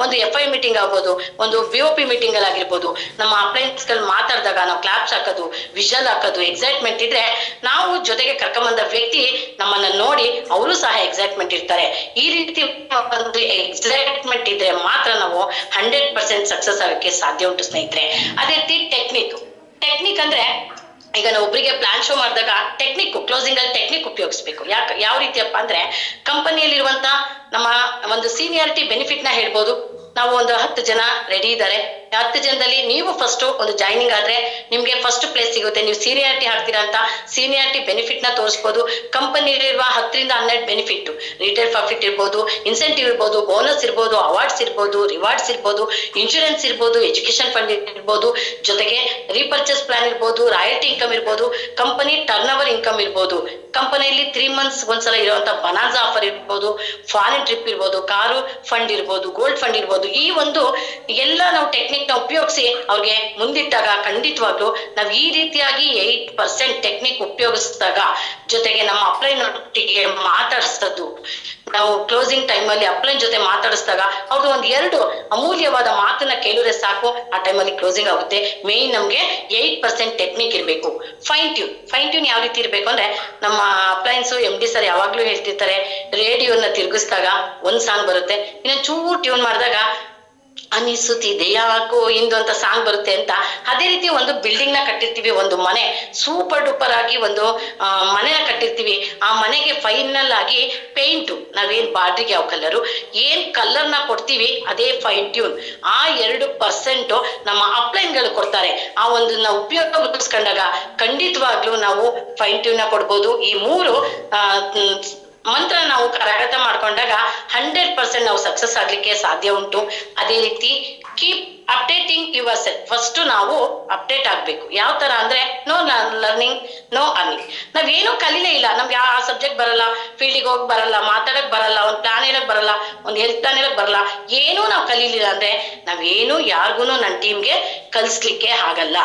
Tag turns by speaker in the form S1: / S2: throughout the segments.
S1: ಒಂದು FI meeting ಆಗ್ಬೋದು, ಒಂದು BOP ಮೀಟಿಂಗ್ ಅಲ್ಲಿ ಆಗಿರ್ಬೋದು, ನಮ್ಮ ಅಪ್ಲೈನ್ಸ್ ಗಳು ಮಾತಾಡಿದಾಗ ನಾವು ಕ್ಲಾಪ್ಸ್ ಹಾಕೋದು, ವಿಷಲ್ ಹಾಕೋದು, ಎಕ್ಸೈಟ್ಮೆಂಟ್ ಇದ್ರೆ ನಾವು ಜೊತೆಗೆ ಕರ್ಕೊಂಬಂದ ವ್ಯಕ್ತಿ ನಮ್ಮನ್ನ ನೋಡಿ ಅವರು ಸಹ ಎಕ್ಸೈಟ್ಮೆಂಟ್ ಇರ್ತಾರೆ. ಈ ರೀತಿ ಒಂದು ಎಕ್ಸೈಟ್ಮೆಂಟ್ ಇದ್ರೆ ಮಾತ್ರ ನಾವು 100% ಸಕ್ಸಸ್ ಆಗಕ್ಕೆ ಸಾಧ್ಯ ಉಂಟು ಸ್ನೇಹಿತರೆ. ಅದೇ ರೀತಿ ಟೆಕ್ನಿಕ್ ಅಂದ್ರೆ ಈಗ ನಾವು ಒಬ್ಬರಿಗೆ ಪ್ಲಾನ್ ಶೋ ಮಾಡಿದಾಗ ಕ್ಲೋಸಿಂಗ್ ಅಲ್ಲಿ ಟೆಕ್ನಿಕ್ ಉಪಯೋಗಿಸ್ಬೇಕು. ಯಾವ ರೀತಿಯಪ್ಪ ಅಂದ್ರೆ ಕಂಪನಿಯಲ್ಲಿರುವಂತ ನಮ್ಮ ಒಂದು ಸೀನಿಯಾರಿಟಿ ಬೆನಿಫಿಟ್ ನ ಹೇಳ್ಬೋದು. ನಾವು ಒಂದು 10 ಜನ ರೆಡಿ ಇದ್ದಾರೆ, 10 ಜನದಲ್ಲಿ ನೀವು ಫಸ್ಟ್ ಒಂದು ಜಾಯ್ನಿಂಗ್ ಆದ್ರೆ ನಿಮ್ಗೆ ಫಸ್ಟ್ ಪ್ಲೇಸ್ ಸಿಗುತ್ತೆ, ನೀವು ಸೀನಿಯಾರಿಟಿ ಹಾಕ್ತೀರಾ ಅಂತ ಸೀನಿಯಾರಿಟಿ ಬೆನಿಫಿಟ್ ನ ತೋರಿಸಬಹುದು. ಕಂಪನಿಲಿರುವ 10 ರಿಂದ 12 ಬೆನಿಫಿಟ್, ರಿಟೇಲ್ ಪ್ರಾಫಿಟ್ ಇರ್ಬೋದು, ಇನ್ಸೆಂಟಿವ್ ಇರ್ಬೋದು, ಬೋನಸ್ ಇರ್ಬೋದು, ಅವಾರ್ಡ್ಸ್ ಇರ್ಬೋದು, ರಿವಾರ್ಡ್ಸ್ ಇರ್ಬೋದು, ಇನ್ಶೂರೆನ್ಸ್ ಇರ್ಬೋದು, ಎಜುಕೇಶನ್ ಫಂಡ್ ಇರ್ಬೋದು, ಜೊತೆಗೆ ರೀಪರ್ಚೇಸ್ ಪ್ಲಾನ್ ಇರ್ಬೋದು, ರಾಯಲ್ಟಿ ಇನ್ಕಮ್ ಇರ್ಬೋದು, ಕಂಪನಿ ಟರ್ನ್ ಓವರ್ ಇನ್ಕಮ್ ಇರ್ಬೋದು, ಕಂಪನಿಯಲ್ಲಿ 3 ಮಂತ್ಸ್ ಒಂದ್ಸಲ ಇರುವಂತ ಬನಾನ್ಸಾ ಆಫರ್ ಇರ್ಬೋದು, ಫಾರಿನ್ ಟ್ರಿಪ್ ಇರ್ಬೋದು, ಕಾರು ಫಂಡ್ ಇರ್ಬೋದು, ಗೋಲ್ಡ್ ಫಂಡ್ ಇರ್ಬೋದು. ಈ ಒಂದು ಎಲ್ಲ ನಾವು ಟೆಕ್ನಿಕ್ ನ ಉಪಯೋಗಿಸಿ ಅವ್ರಿಗೆ ಮುಂದಿಟ್ಟಾಗ ಖಂಡಿತವಾಗ್ಲು ನಾವು ಈ ರೀತಿಯಾಗಿ 8% ಟೆಕ್ನಿಕ್ ಉಪಯೋಗಿಸಿದಾಗ, ಜೊತೆಗೆ ನಮ್ಮ ಅಪ್ಲೈನ್ ಒಟ್ಟಿಗೆ ಮಾತಾಡಿಸೋದು, ನಾವು ಕ್ಲೋಸಿಂಗ್ ಟೈಮ್ ಅಲ್ಲಿ ಅಪ್ಲೈನ್ ಜೊತೆ ಮಾತಾಡಿಸಿದಾಗ ಅವ್ರದ್ದು 1-2 ಅಮೂಲ್ಯವಾದ ಮಾತನ್ನ ಕೇಳಿದ್ರೆ ಸಾಕು, ಆ ಟೈಮಲ್ಲಿ ಕ್ಲೋಸಿಂಗ್ ಆಗುತ್ತೆ. ಮೇನ್ ನಮ್ಗೆ 8% ಟೆಕ್ನಿಕ್ ಇರಬೇಕು. ಫೈನ್ ಟ್ಯೂನ್ ಯಾವ ರೀತಿ ಇರ್ಬೇಕು ಅಂದ್ರೆ, ನಮ್ಮ ಅಪ್ಲೈನ್ಸ್ MD ಸರ್ ಯಾವಾಗ್ಲೂ ಹೇಳ್ತಿರ್ತಾರೆ, ರೇಡಿಯೋನ ತಿರುಗಿಸಿದಾಗ ಒಂದ್ ಸಾಂಗ್ ಬರುತ್ತೆ, ಇನ್ನೊಂದ್ ಚೂರು ಟ್ಯೂನ್ ಮಾಡಿದಾಗ ಅನಿಸುತ್ತಿದೆ ಯಾಕೋ ಇಂದು ಅಂತ ಸಾಂಗ್ ಬರುತ್ತೆ ಅಂತ. ಅದೇ ರೀತಿ ಒಂದು ಬಿಲ್ಡಿಂಗ್ ನ ಕಟ್ಟಿರ್ತೀವಿ, ಒಂದು ಮನೆ ಸೂಪರ್ ಡೂಪರ್ ಆಗಿ ಒಂದು ಮನೆನ ಕಟ್ಟಿರ್ತೀವಿ. ಆ ಮನೆಗೆ ಫೈನಲ್ ಆಗಿ ಪೇಂಟ್, ನಾವೇನ್ ಬಾರ್ಡ್ರಿಗೆ ಯಾವ ಕಲರು, ಏನ್ ಕಲರ್ ನ ಕೊಡ್ತೀವಿ ಅದೇ ಫೈನ್ ಟ್ಯೂನ್. ಆ 2% ನಮ್ಮ ಅಪ್ಲೈನ್ ಗಳು ಕೊಡ್ತಾರೆ. ಆ ಒಂದು ನಾವು ಉಪಯೋಗಿಸ್ಕೊಂಡಾಗ ಖಂಡಿತವಾಗ್ಲೂ ನಾವು ಫೈನ್ ಟ್ಯೂನ್ ನ ಕೊಡ್ಬೋದು. ಈ 3 ಮಂತ್ರ ನಾವು ಕರಗತ ಮಾಡ್ಕೊಂಡಾಗ 100% ನಾವು ಸಕ್ಸಸ್ ಆಗ್ಲಿಕ್ಕೆ ಸಾಧ್ಯ ಉಂಟು. ಅದೇ ರೀತಿ keep updating your self. First ನಾವು ಅಪ್ಡೇಟ್ ಆಗ್ಬೇಕು. ಯಾವ ತರ ಅಂದ್ರೆ, ನೋ ಲರ್ನಿಂಗ್ ನೋ ಅರ್ನಿಂಗ್. ನಾವೇನು ಕಲೀಲೇ ಇಲ್ಲ, ನಮ್ಗೆ ಆ ಸಬ್ಜೆಕ್ಟ್ ಬರಲ್ಲ, ಫೀಲ್ಡಿಗೆ ಹೋಗಿ ಬರಲ್ಲ, ಮಾತಾಡಕ್ ಬರಲ್ಲ, ಒಂದು ಪ್ಲಾನ್ ಹೇಳಕ್ ಬರಲ್ಲ, ಒಂದು ಹೆಲ್ತ್ ಪ್ಲಾನ್ ಹೇಳಕ್ ಬರಲ್ಲ, ಏನೂ ನಾವು ಕಲೀಲಿಲ್ಲ ಅಂದ್ರೆ ನಾವೇನು ಯಾರಿಗೂ ನನ್ನ ಟೀಮ್ಗೆ ಕಲಿಸ್ಲಿಕ್ಕೆ ಆಗಲ್ಲ.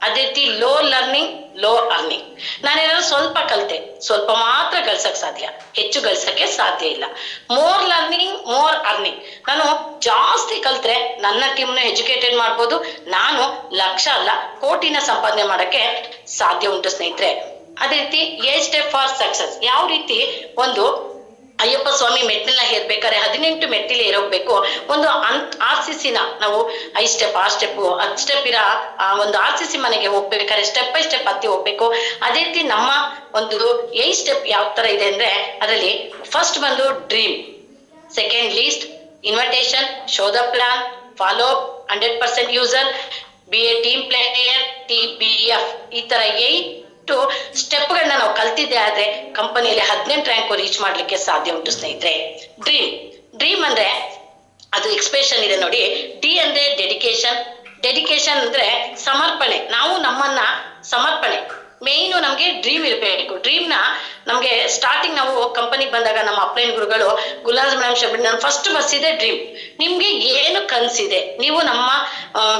S1: ಅದೇ ರೀತಿ ಲೋ ಲರ್ನಿಂಗ್ ಲೋ ಅರ್ನಿಂಗ್. ನಾನೇನಾದ್ರು ಸ್ವಲ್ಪ ಕಲಿತೆ, ಸ್ವಲ್ಪ ಮಾತ್ರ ಗಳಿಸಕ್ ಸಾಧ್ಯ, ಹೆಚ್ಚು ಗಳಿಸಕ್ಕೆ ಸಾಧ್ಯ ಇಲ್ಲ. More learning more earning. ನಾನು ಜಾಸ್ತಿ ಕಲ್ತ್ರೆ ನನ್ನ ಟೀಮ್ನ ಎಜುಕೇಟೆಡ್ ಮಾಡ್ಬೋದು, ನಾನು ಲಕ್ಷ ಅಲ್ಲ ಕೋಟಿನ ಸಂಪಾದನೆ ಮಾಡಕ್ಕೆ ಸಾಧ್ಯ ಉಂಟು ಸ್ನೇಹಿತರೆ. ಅದೇ ರೀತಿ 8 ಸ್ಟೆಪ್ ಫಾರ್ ಸಕ್ಸಸ್. ಯಾವ ರೀತಿ ಒಂದು ಅಯ್ಯಪ್ಪ ಸ್ವಾಮಿ ಮೆಟ್ಟಿಲನ್ನ ಹೇರ್ಬೇಕಾದ್ರೆ 18 ಮೆಟ್ಟಿಲು ಏರೋಗ್ಬೇಕು. ಒಂದು RCC ನ ನಾವು 5 ಸ್ಟೆಪ್ 6 ಸ್ಟೆಪ್ 10 ಸ್ಟೆಪ್ ಇರೋ ಒಂದು RCC ಮನೆಗೆ ಹೋಗ್ಬೇಕಾದ್ರೆ ಸ್ಟೆಪ್ ಬೈ ಸ್ಟೆಪ್ ಹತ್ತಿ ಹೋಗ್ಬೇಕು. ಅದೇ ರೀತಿ ನಮ್ಮ ಒಂದು 8 ಸ್ಟೆಪ್ ಯಾವ ತರ ಇದೆ ಅಂದ್ರೆ, ಅದರಲ್ಲಿ ಫಸ್ಟ್ ಬಂದು dream, second least, invitation, show the plan, follow up, 100% user, be a team player, TBF. ಈ ತರ 8 ಸ್ಟೆಪ್ಗಳನ್ನ ನಾವು ಕಲ್ತಿದ್ದೆ ಆದ್ರೆ ಕಂಪನಿಯಲ್ಲಿ 18 ರ್ಯಾಂಕ್ ರೀಚ್ ಮಾಡ್ಲಿಕ್ಕೆ ಸಾಧ್ಯ ಉಂಟು ಸ್ನೇಹಿತರೆ. ಡ್ರೀಮ್ ಅಂದ್ರೆ ಅದು ಎಕ್ಸ್ಪ್ರೆಷನ್ ಇದೆ ನೋಡಿ. D ಅಂದ್ರೆ ಡೆಡಿಕೇಶನ್ ಅಂದ್ರೆ ಸಮರ್ಪಣೆ. ನಾವು ನಮ್ಮನ್ನ ಸಮರ್ಪಣೆ, ಮೇಯ್ನು ನಮ್ಗೆ ಡ್ರೀಮ್ ಇರಬೇಕು. ಡ್ರೀಮ್ ನ ನಮ್ಗೆ ಸ್ಟಾರ್ಟಿಂಗ್ ನಾವು ಕಂಪನಿಗೆ ಬಂದಾಗ ನಮ್ಮ ಅಪ್ಲೈನ್ ಗುರುಗಳು ಗುಲಾಜ್ ಮೇಡಮ್ ಶಬ್ದ ನಾನು ಫಸ್ಟ್ ಬರ್ಸಿದೆ ಡ್ರೀಮ್. ನಿಮ್ಗೆ ಏನು ಕನ್ಸಿದೆ, ನೀವು ನಮ್ಮ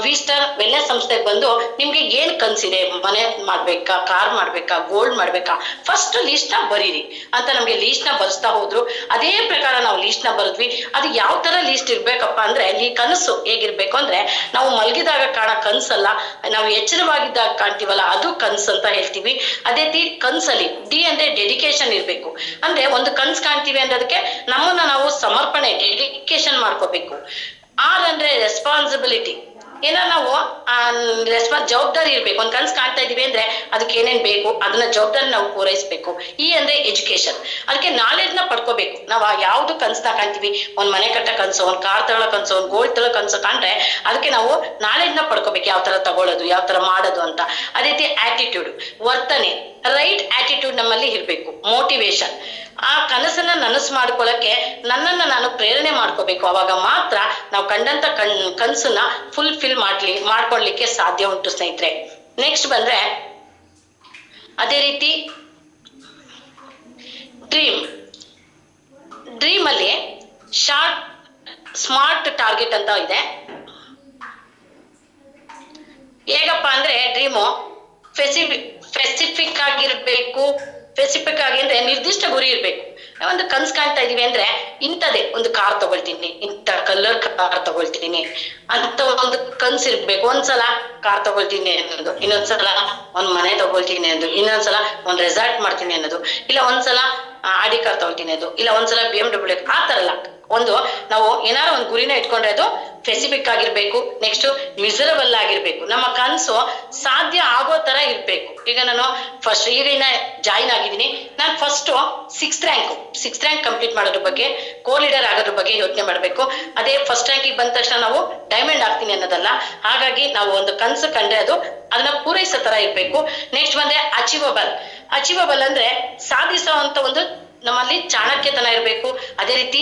S1: V-Star ವೆಲ್ನೆಸ್ ಸಂಸ್ಥೆಗೆ ಬಂದು ನಿಮ್ಗೆ ಏನ್ ಕನ್ಸಿದೆ, ಮನೆ ಮಾಡ್ಬೇಕಾ, ಕಾರ್ ಮಾಡ್ಬೇಕಾ, ಗೋಲ್ಡ್ ಮಾಡ್ಬೇಕಾ, ಫಸ್ಟ್ ಲೀಸ್ಟ್ ನ ಬರೀರಿ ಅಂತ ನಮ್ಗೆ ಲೀಸ್ಟ್ ನ ಬರ್ಸ್ತಾ ಹೋದ್ರು. ಅದೇ ಪ್ರಕಾರ ನಾವು ಲೀಸ್ಟ್ ನ ಬರೆದ್ವಿ. ಅದು ಯಾವ ತರ ಲೀಸ್ಟ್ ಇರ್ಬೇಕಪ್ಪ ಅಂದ್ರೆ, ಈ ಕನಸು ಹೇಗಿರ್ಬೇಕು ಅಂದ್ರೆ, ನಾವು ಮಲಗಿದಾಗ ಕಾಣೋ ಕನ್ಸಲ್ಲ, ನಾವು ಎಚ್ಚರವಾಗಿದ್ದಾಗ ಕಾಣ್ತೀವಲ್ಲ ಅದು ಕನ್ಸು ಅಂತ ಹೇಳ್ತೀವಿ. ಅದೇ ರೀತಿ ಕನ್ಸಲ್ಲಿ D ಅಂದ್ರೆ ಡೆಡಿಕೇಶನ್ ಇರ್ಬೇಕು. ಅಂದ್ರೆ ಒಂದು ಕನ್ಸ್ ಕಾಣ್ತೀವಿ ಅನ್ನೋದಕ್ಕೆ ನಮ್ಮನ್ನ ನಾವು ಸಮರ್ಪಣೆ ಡೆಡಿಕೇಶನ್ ಮಾಡ್ಕೋಬೇಕು. R ಅಂದ್ರೆ ರೆಸ್ಪಾನ್ಸಿಬಿಲಿಟಿ. ಏನೋ ನಾವು ಜವಾಬ್ದಾರಿ ಇರ್ಬೇಕು. ಒಂದ್ ಕನ್ಸ್ ಕಾಣ್ತಾ ಇದೀವಿ ಅಂದ್ರೆ ಅದಕ್ಕೆ ಏನೇನ್ ಬೇಕು ಅದನ್ನ ಜವಾಬ್ದಾರಿ ನಾವು ಪೂರೈಸ್ಬೇಕು. E ಅಂದ್ರೆ ಎಜುಕೇಶನ್. ಅದಕ್ಕೆ ನಾಲೆಡ್ಜ್ ನ ಪಡ್ಕೋಬೇಕು. ನಾವು ಯಾವ್ದು ಕನ್ಸ್ನ ಕಾಣ್ತೀವಿ, ಒಂದ್ ಮನೆ ಕಟ್ಟ ಕನ್ಸು, ಒಂದ್ ಕಾರ್ ತಗೊಳ್ಳೋ ಕನ್ಸು, ಒಂದ್ ಗೋಲ್ಡ್ ತಗೊಳ್ಳೋ ಕನ್ಸು ಕಾಣ್ರೆ ಅದಕ್ಕೆ ನಾವು ನಾಲೆಡ್ಜ್ ನ ಪಡ್ಕೋಬೇಕು, ಯಾವ ತರ ತಗೊಳ್ಳೋದು, ಯಾವ ತರ ಮಾಡೋದು ಅಂತ. ಅದೇ ರೀತಿ ಆಟಿಟ್ಯೂಡ್, ವರ್ತನೆ, ರೈಟ್ ಆಟಿಟ್ಯೂಡ್ ನಮ್ಮಲ್ಲಿ ಇರ್ಬೇಕು. ಮೋಟಿವೇಶನ್, ಆ ಕನಸನ್ನ ನನಸು ಮಾಡ್ಕೊಳ್ಳಕ್ಕೆ ನನ್ನನ್ನ ನಾನು ಪ್ರೇರಣೆ ಮಾಡ್ಕೋಬೇಕು. ಅವಾಗ ಮಾತ್ರ ನಾವು ಕಂಡಂತ ಕನ್ಸನ್ನ ಫುಲ್ಫಿಲ್ ಮಾಡ್ಕೊಳ್ಲಿಕ್ಕೆ ಸಾಧ್ಯ ಉಂಟು ಸ್ನೇಹಿತರೆ. ನೆಕ್ಸ್ಟ್ ಬಂದ್ರೆ ಅದೇ ರೀತಿ ಡ್ರೀಮ್ ಅಲ್ಲಿ ಸ್ಮಾರ್ಟ್ ಟಾರ್ಗೆಟ್ ಅಂತ ಇದೆ. ಹೇಗಪ್ಪ ಅಂದ್ರೆ ಡ್ರೀಮು ಸ್ಪೆಸಿಫಿಕ್ ಆಗಿರ್ಬೇಕು. ಸ್ಪೆಸಿಫಿಕ್ ಆಗಿ ಅಂದ್ರೆ ನಿರ್ದಿಷ್ಟ ಗುರಿ ಇರ್ಬೇಕು. ಒಂದು ಕನ್ಸ್ ಕಾಣ್ತಾ ಇದೀವಿ ಅಂದ್ರೆ ಇಂಥದೇ ಒಂದು ಕಾರ್ ತಗೊಳ್ತೀನಿ, ಇಂಥ ಕಲರ್ ಕಾರ್ ತಗೊಳ್ತೀನಿ ಅಂತ ಒಂದು ಕನ್ಸ್ ಇರ್ಬೇಕು. ಒಂದ್ಸಲ ಕಾರ್ ತಗೊಳ್ತೀನಿ ಅನ್ನೋದು, ಇನ್ನೊಂದ್ಸಲ ಒಂದ್ ಮನೆ ತಗೊಳ್ತೀನಿ ಅನ್ನೋದು, ಇನ್ನೊಂದ್ಸಲ ಒಂದ್ ರೆಸಾರ್ಟ್ ಮಾಡ್ತೀನಿ ಅನ್ನೋದು, ಇಲ್ಲ ಒಂದ್ಸಲ ಆಡಿ ಕಾರ್ ತಗೊಳ್ತೀನಿ ಅದು, ಇಲ್ಲ ಒಂದ್ಸಲ BMW. ಆ ತರ ಅಲ್ಲ. ಒಂದು ನಾವು ಏನಾರು ಒಂದು ಗುರಿನ ಇಟ್ಕೊಂಡ್ರೆ ಅದು ಸ್ಪೆಸಿಫಿಕ್ ಆಗಿರ್ಬೇಕು. ನೆಕ್ಸ್ಟ್ ಮಿಸರಬಲ್ ಆಗಿರ್ಬೇಕು. ನಮ್ಮ ಕನ್ಸು ಸಾಧ್ಯ ಆಗೋ ತರ ಇರ್ಬೇಕು. ಈಗ ನಾನು ಫಸ್ಟ್ ಈಗ ಜಾಯಿನ್ ಆಗಿದ್ದೀನಿ, ನಾನು ಫಸ್ಟ್ ಸಿಕ್ಸ್ತ್ ರ್ಯಾಂಕ್ ಕಂಪ್ಲೀಟ್ ಮಾಡೋದ್ರ ಬಗ್ಗೆ, ಕೋ ಲೀಡರ್ ಆಗೋದ್ರ ಬಗ್ಗೆ ಯೋಚನೆ ಮಾಡ್ಬೇಕು. ಅದೇ ಫಸ್ಟ್ ರ್ಯಾಂಕಿಗೆ ಬಂದ ತಕ್ಷಣ ನಾವು ಡೈಮಂಡ್ ಆಗ್ತೀನಿ ಅನ್ನೋದಲ್ಲ. ಹಾಗಾಗಿ ನಾವು ಒಂದು ಕನ್ಸು ಕಂಡ್ರೆ ಅದನ್ನ ಪೂರೈಸೋ ತರ ಇರ್ಬೇಕು. ನೆಕ್ಸ್ಟ್ ಬಂದ್ರೆ ಅಚೀವಬಲ್ ಅಂದ್ರೆ ಸಾಧಿಸುವಂತ ಒಂದು ನಮ್ಮಲ್ಲಿ ಚಾಣಕ್ಯತನ ಇರ್ಬೇಕು. ಅದೇ ರೀತಿ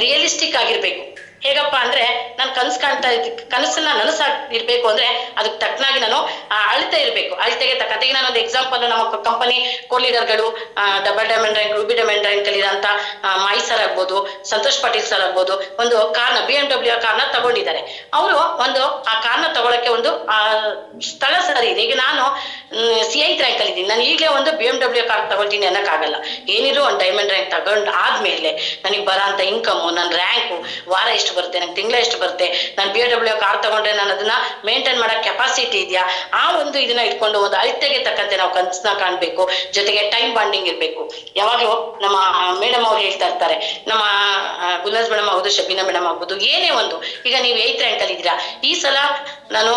S1: ರಿಯಲಿಸ್ಟಿಕ್ ಆಗಿರ್ಬೇಕು. ಹೇಗಪ್ಪ ಅಂದ್ರೆ ನಾನು ಕಾಣ್ತಾ ಕನಸನ್ನ ನನಸಾಗಿರ್ಬೇಕು ಅಂದ್ರೆ ಅದಕ್ಕೆ ತಕ್ಕನಾಗಿ ನಾನು ಅಳತೆ ಇರ್ಬೇಕು. ಅಳತೆಗೆ ತಕ್ಕಂತೆ ನಾನೊಂದು ಎಕ್ಸಾಂಪಲ್, ನಮ್ಮ ಕಂಪನಿ ಕೋ ಲೀಡರ್ಗಳು double diamond rank, ruby diamond rank ಅಲ್ಲಿ ಇರೋಂತ ಮಾಯಿ ಸರ್ ಆಗ್ಬೋದು, ಸಂತೋಷ್ ಪಾಟೀಲ್ ಸರ್ ಆಗ್ಬೋದು, ಒಂದು ಕಾರ್ನ BMW ಕಾರ್ನ ತಗೊಂಡಿದ್ದಾರೆ. ಅವರು ಒಂದು ಆ ಕಾರ್ನ ತಗೊಳಕ್ಕೆ ಒಂದು ಸ್ಥಳ ಸರಿ ಇದೆ. ಈಗ ನಾನು CI ರ್ಯಾಂಕ್ ಅಲ್ಲಿ ಇದ್ದೀನಿ, ನಾನು ಈಗಲೇ ಒಂದು BMW ಕಾರ್ ತಗೊಳ್ತೀನಿ ಅನ್ನಕ್ಕಾಗಲ್ಲ. ಏನಿದ್ರು ಒಂದು ಡೈಮಂಡ್ ರ್ಯಾಂಕ್ ತಗೊಂಡ್ ಆದ್ಮೇಲೆ ನನಗೆ ಬರೋಂಥ ಇನ್ಕಮು, ನನ್ನ ರ್ಯಾಂಕು, ವಾರ ಎಷ್ಟು ಬರುತ್ತೆ, ನಂಗೆ ತಿಂಗಳ ಎಷ್ಟು ಬರುತ್ತೆ, ನಾನು BMW ಕಾರ್ ತಗೊಂಡ್ರೆ ನಾನು ಅದನ್ನ ಮೇಂಟೈನ್ ಮಾಡಕ್ ಕೆಪಾಸಿಟಿ ಇದೆಯಾ, ಆ ಒಂದು ಇದನ್ನ ಇಟ್ಕೊಂಡು ಒಂದು ಅಳತೆಗೆ ತಕ್ಕಂತೆ ನಾವು ಕನ್ಸನ್ನ ಕಾಣ್ಬೇಕು. ಜೊತೆಗೆ ಟೈಮ್ ಬಾಂಡಿಂಗ್ ಇರ್ಬೇಕು. ಯಾವಾಗ್ಲೂ ನಮ್ಮ ಮೇಡಮ್ ಅವ್ರು ಹೇಳ್ತಾ ಇರ್ತಾರೆ, ನಮ್ಮ ಗುಲ್ನಾಜ್ ಮೇಡಮ್ ಆಗ್ಬೋದು, ಶಬೀನಾ ಮೇಡಮ್ ಆಗ್ಬೋದು, ಏನೇ ಒಂದು, ಈಗ ನೀವು 8th ರ್ಯಾಂಕ್ ಅಲ್ಲಿ ಇದ್ದೀರಾ, ಈ ಸಲ ನಾನು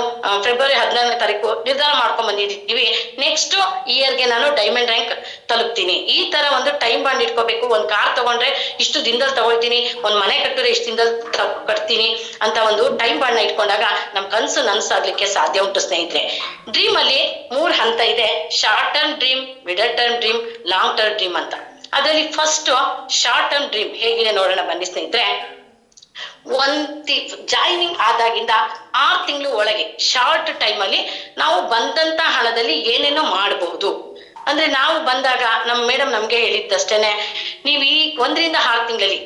S1: ಫೆಬ್ರವರಿ 14ನೇ ತಾರೀಕು ನಿರ್ಧಾರ ಮಾಡ್ಕೊಂಡ್ ಬಂದಿದ್ದೀವಿ, ನೆಕ್ಸ್ಟ್ ಇಯರ್ಗೆ ನಾನು ಡೈಮಂಡ್ ರ್ಯಾಂಕ್ ತಲುಪ್ತೀನಿ. ಈ ತರ ಒಂದು ಟೈಮ್ ಬಾಂಡ್ ಇಟ್ಕೋಬೇಕು. ಒಂದ್ ಕಾರ್ ತಗೊಂಡ್ರೆ ಇಷ್ಟು ದಿನದಲ್ಲಿ ತಗೊಳ್ತೀನಿ, ಒಂದ್ ಮನೆ ಕಟ್ಟಿದ್ರೆ ಇಷ್ಟು ದಿನದಲ್ಲಿ ಕಟ್ತೀನಿ ಅಂತ ಒಂದು ಟೈಮ್ ಬಾಂಡ್ ನ ಇಟ್ಕೊಂಡಾಗ ನಮ್ ಕನ್ಸು ನನ್ಸಾಗ್ಲಿಕ್ಕೆ ಸಾಧ್ಯ ಉಂಟು ಸ್ನೇಹಿತರೆ. ಡ್ರೀಮ್ ಅಲ್ಲಿ 3 ಹಂತ ಇದೆ: short term dream, middle term dream, long term dream ಅಂತ. ಅದರಲ್ಲಿ ಫಸ್ಟ್ ಶಾರ್ಟ್ ಟರ್ಮ್ ಡ್ರೀಮ್ ಹೇಗಿದೆ ನೋಡೋಣ ಬನ್ನಿ ಸ್ನೇಹಿತರೆ. ಜಾಯಿನಿಂಗ್ ಆದಾಗಿಂದ 6 ತಿಂಗಳು ಒಳಗೆ ಶಾರ್ಟ್ ಟೈಮ್ ಅಲ್ಲಿ ನಾವು ಬಂದಂತ ಹಣದಲ್ಲಿ ಏನೇನೋ ಮಾಡಬಹುದು. ಅಂದ್ರೆ ನಾವು ಬಂದಾಗ ನಮ್ಮ ಮೇಡಮ್ ನಮ್ಗೆ ಹೇಳಿದ್ದಷ್ಟೇನೆ, ನೀವು ಈ 1 ರಿಂದ 6 ತಿಂಗಳಲ್ಲಿ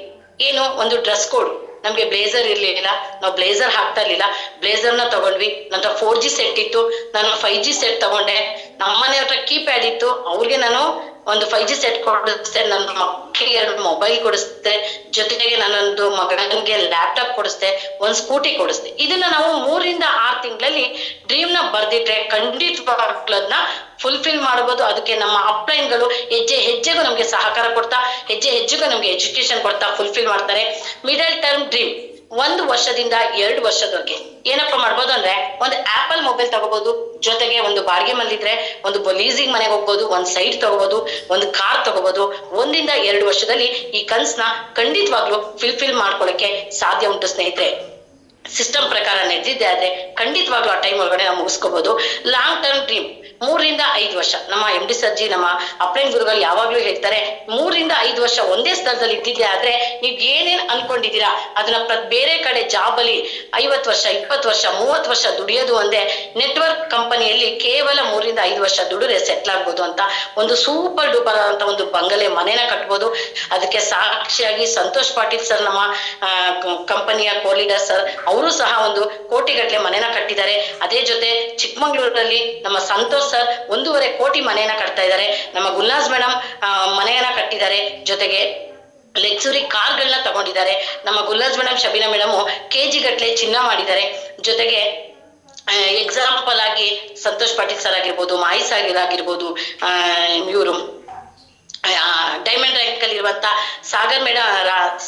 S1: ಏನು ಒಂದು ಡ್ರೆಸ್ ಕೋಡ್, ನಮ್ಗೆ ಬ್ಲೇಸರ್ ಇರ್ಲಿಲ್ಲ, ನಾವು ಬ್ಲೇಸರ್ ಹಾಕ್ತಾ ಇರ್ಲಿಲ್ಲ, ಬ್ಲೇಸರ್ನ ತಗೊಂಡ್ವಿ. ನಂತರ 4G ಸೆಟ್ ಇತ್ತು, ನಾನು 5G ಸೆಟ್ ತಗೊಂಡೆ. ನಮ್ಮನೆ ಹತ್ರ ಕೀಪ್ಯಾಡ್ ಇತ್ತು, ಅವ್ರಿಗೆ ನಾನು ಒಂದು 5G ಸೆಟ್ ಕೊಡಿಸ್ದೆ, ನನ್ನ ಮಕ್ಕಳಿಗೆ 2 ಮೊಬೈಲ್ ಕೊಡಿಸ್ದೆ, ಜೊತೆಗೆ ನನ್ನೊಂದು ಮಗನಿಗೆ ಲ್ಯಾಪ್ಟಾಪ್ ಕೊಡಿಸ್ದೆ, ಒಂದು ಸ್ಕೂಟಿ ಕೊಡಿಸ್ದೆ. ಇದನ್ನ ನಾವು 3 ರಿಂದ 6 ತಿಂಗಳಲ್ಲಿ ಡ್ರೀಮ್ ನ ಬರ್ದಿಟ್ರೆ ಖಂಡಿತವಾಗ್ಲೂ ಅದನ್ನ ಫುಲ್ಫಿಲ್ ಮಾಡಬಹುದು. ಅದಕ್ಕೆ ನಮ್ಮ ಅಪ್ಲೈನ್ಗಳು ಹೆಜ್ಜೆ ಹೆಜ್ಜೆಗೂ ನಮ್ಗೆ ಸಹಕಾರ ಕೊಡ್ತಾ, ಹೆಜ್ಜೆ ಹೆಜ್ಜೆಗೂ ನಮ್ಗೆ ಎಜುಕೇಶನ್ ಕೊಡ್ತಾ ಫುಲ್ಫಿಲ್ ಮಾಡ್ತಾರೆ. ಮಿಡಲ್ ಟರ್ಮ್ ಡ್ರೀಮ್ 1 ವರ್ಷದಿಂದ 2 ವರ್ಷದವರೆಗೆ ಏನಪ್ಪಾ ಮಾಡ್ಬೋದು ಅಂದ್ರೆ, ಒಂದು ಆಪಲ್ ಮೊಬೈಲ್ ತಗೋಬಹುದು, ಜೊತೆಗೆ ಒಂದು ಬಾಡಿಗೆ ಮಲ್ಲಿದ್ರೆ ಒಂದು ಲೀಸಿಂಗ್ ಮನೆಗೆ ಹೋಗ್ಬೋದು, ಒಂದು ಸೈಟ್ ತಗೋಬಹುದು, ಒಂದು ಕಾರ್ ತಗೋಬಹುದು. 1 ರಿಂದ 2 ವರ್ಷದಲ್ಲಿ ಈ ಕನ್ಸ್ನ ಖಂಡಿತವಾಗ್ಲೂ ಫುಲ್ಫಿಲ್ ಮಾಡ್ಕೊಳ್ಳಕ್ಕೆ ಸಾಧ್ಯ ಉಂಟು ಸ್ನೇಹಿತರೆ. ಸಿಸ್ಟಮ್ ಪ್ರಕಾರ ನಡೆದಿದ್ದೆ ಆದ್ರೆ ಖಂಡಿತವಾಗ್ಲೂ ಆ ಟೈಮ್ ಒಳಗಡೆ ನಾವು ಮುಗಿಸ್ಕೋಬಹುದು. ಲಾಂಗ್ ಟರ್ಮ್ ಡ್ರೀಮ್ 3 ರಿಂದ 5 ವರ್ಷ. ನಮ್ಮ MD ಸರ್ಜಿ, ನಮ್ಮ ಅಪ್ಲೈನ್ ಗುರುಗಳು ಯಾವಾಗ್ಲೂ ಹೇಳ್ತಾರೆ, 3 ರಿಂದ 5 ವರ್ಷ ಒಂದೇ ಸ್ಥಳದಲ್ಲಿ ಇದ್ದಿದ್ದೆ ಆದ್ರೆ ನೀವ್ ಏನೇನ್ ಅನ್ಕೊಂಡಿದೀರಾ ಅದನ್ನ ಬೇರೆ ಕಡೆ ಜಾಬ್ ಅಲ್ಲಿ 50 ವರ್ಷ, 20 ವರ್ಷ, 30 ವರ್ಷ ದುಡಿಯೋದು ಒಂದೇ. ನೆಟ್ವರ್ಕ್ ಕಂಪನಿಯಲ್ಲಿ ಕೇವಲ 3 ರಿಂದ 5 ವರ್ಷ ದುಡಿದ್ರೆ ಸೆಟ್ಲ್ ಆಗ್ಬೋದು ಅಂತ ಒಂದು ಸೂಪರ್ ಡೂಪರ್ ಅಂತ ಒಂದು ಬಂಗಲೆ ಮನೇನ ಕಟ್ಬೋದು. ಅದಕ್ಕೆ ಸಾಕ್ಷಿಯಾಗಿ ಸಂತೋಷ್ ಪಾಟೀಲ್ ಸರ್, ನಮ್ಮ ಕಂಪನಿಯ ಕೋ ಲೀಡರ್ ಸರ್, ಅವರು ಸಹ ಒಂದು ಕೋಟಿಗಟ್ಟಲೆ ಮನೇನ ಕಟ್ಟಿದ್ದಾರೆ. ಅದೇ ಜೊತೆ ಚಿಕ್ಕಮಂಗ್ಳೂರಲ್ಲಿ ನಮ್ಮ ಸಂತೋಷ್ ಸರ್ 1.5 ಕೋಟಿ ಮನೇನ ಕಟ್ತಾ ಇದ್ದಾರೆ. ನಮ್ಮ ಗುಲ್ನಾಜ್ ಮೇಡಮ್ ಮನೆಯನ್ನ ಕಟ್ಟಿದ್ದಾರೆ, ಜೊತೆಗೆ ಲಕ್ಸುರಿ ಕಾರ್ಗಳನ್ನ ತಗೊಂಡಿದ್ದಾರೆ. ನಮ್ಮ ಗುಲ್ನಾಜ್ ಮೇಡಮ್, ಶಬೀನಾ ಮೇಡಮ್ KG ಗಟ್ಲೆ ಚಿನ್ನ ಮಾಡಿದ್ದಾರೆ. ಜೊತೆಗೆ ಎಕ್ಸಾಂಪಲ್ ಆಗಿ ಸಂತೋಷ್ ಪಾಟೀಲ್ ಸರ್ ಆಗಿರ್ಬೋದು, ಮಾಯಿ ಸಾಗಿರ್ ಆಗಿರ್ಬೋದು, ಇವರು ಡೈಮಂಡ್ ರ್ಯಾಂಕ್ ಅಲ್ಲಿ ಇರುವಂತ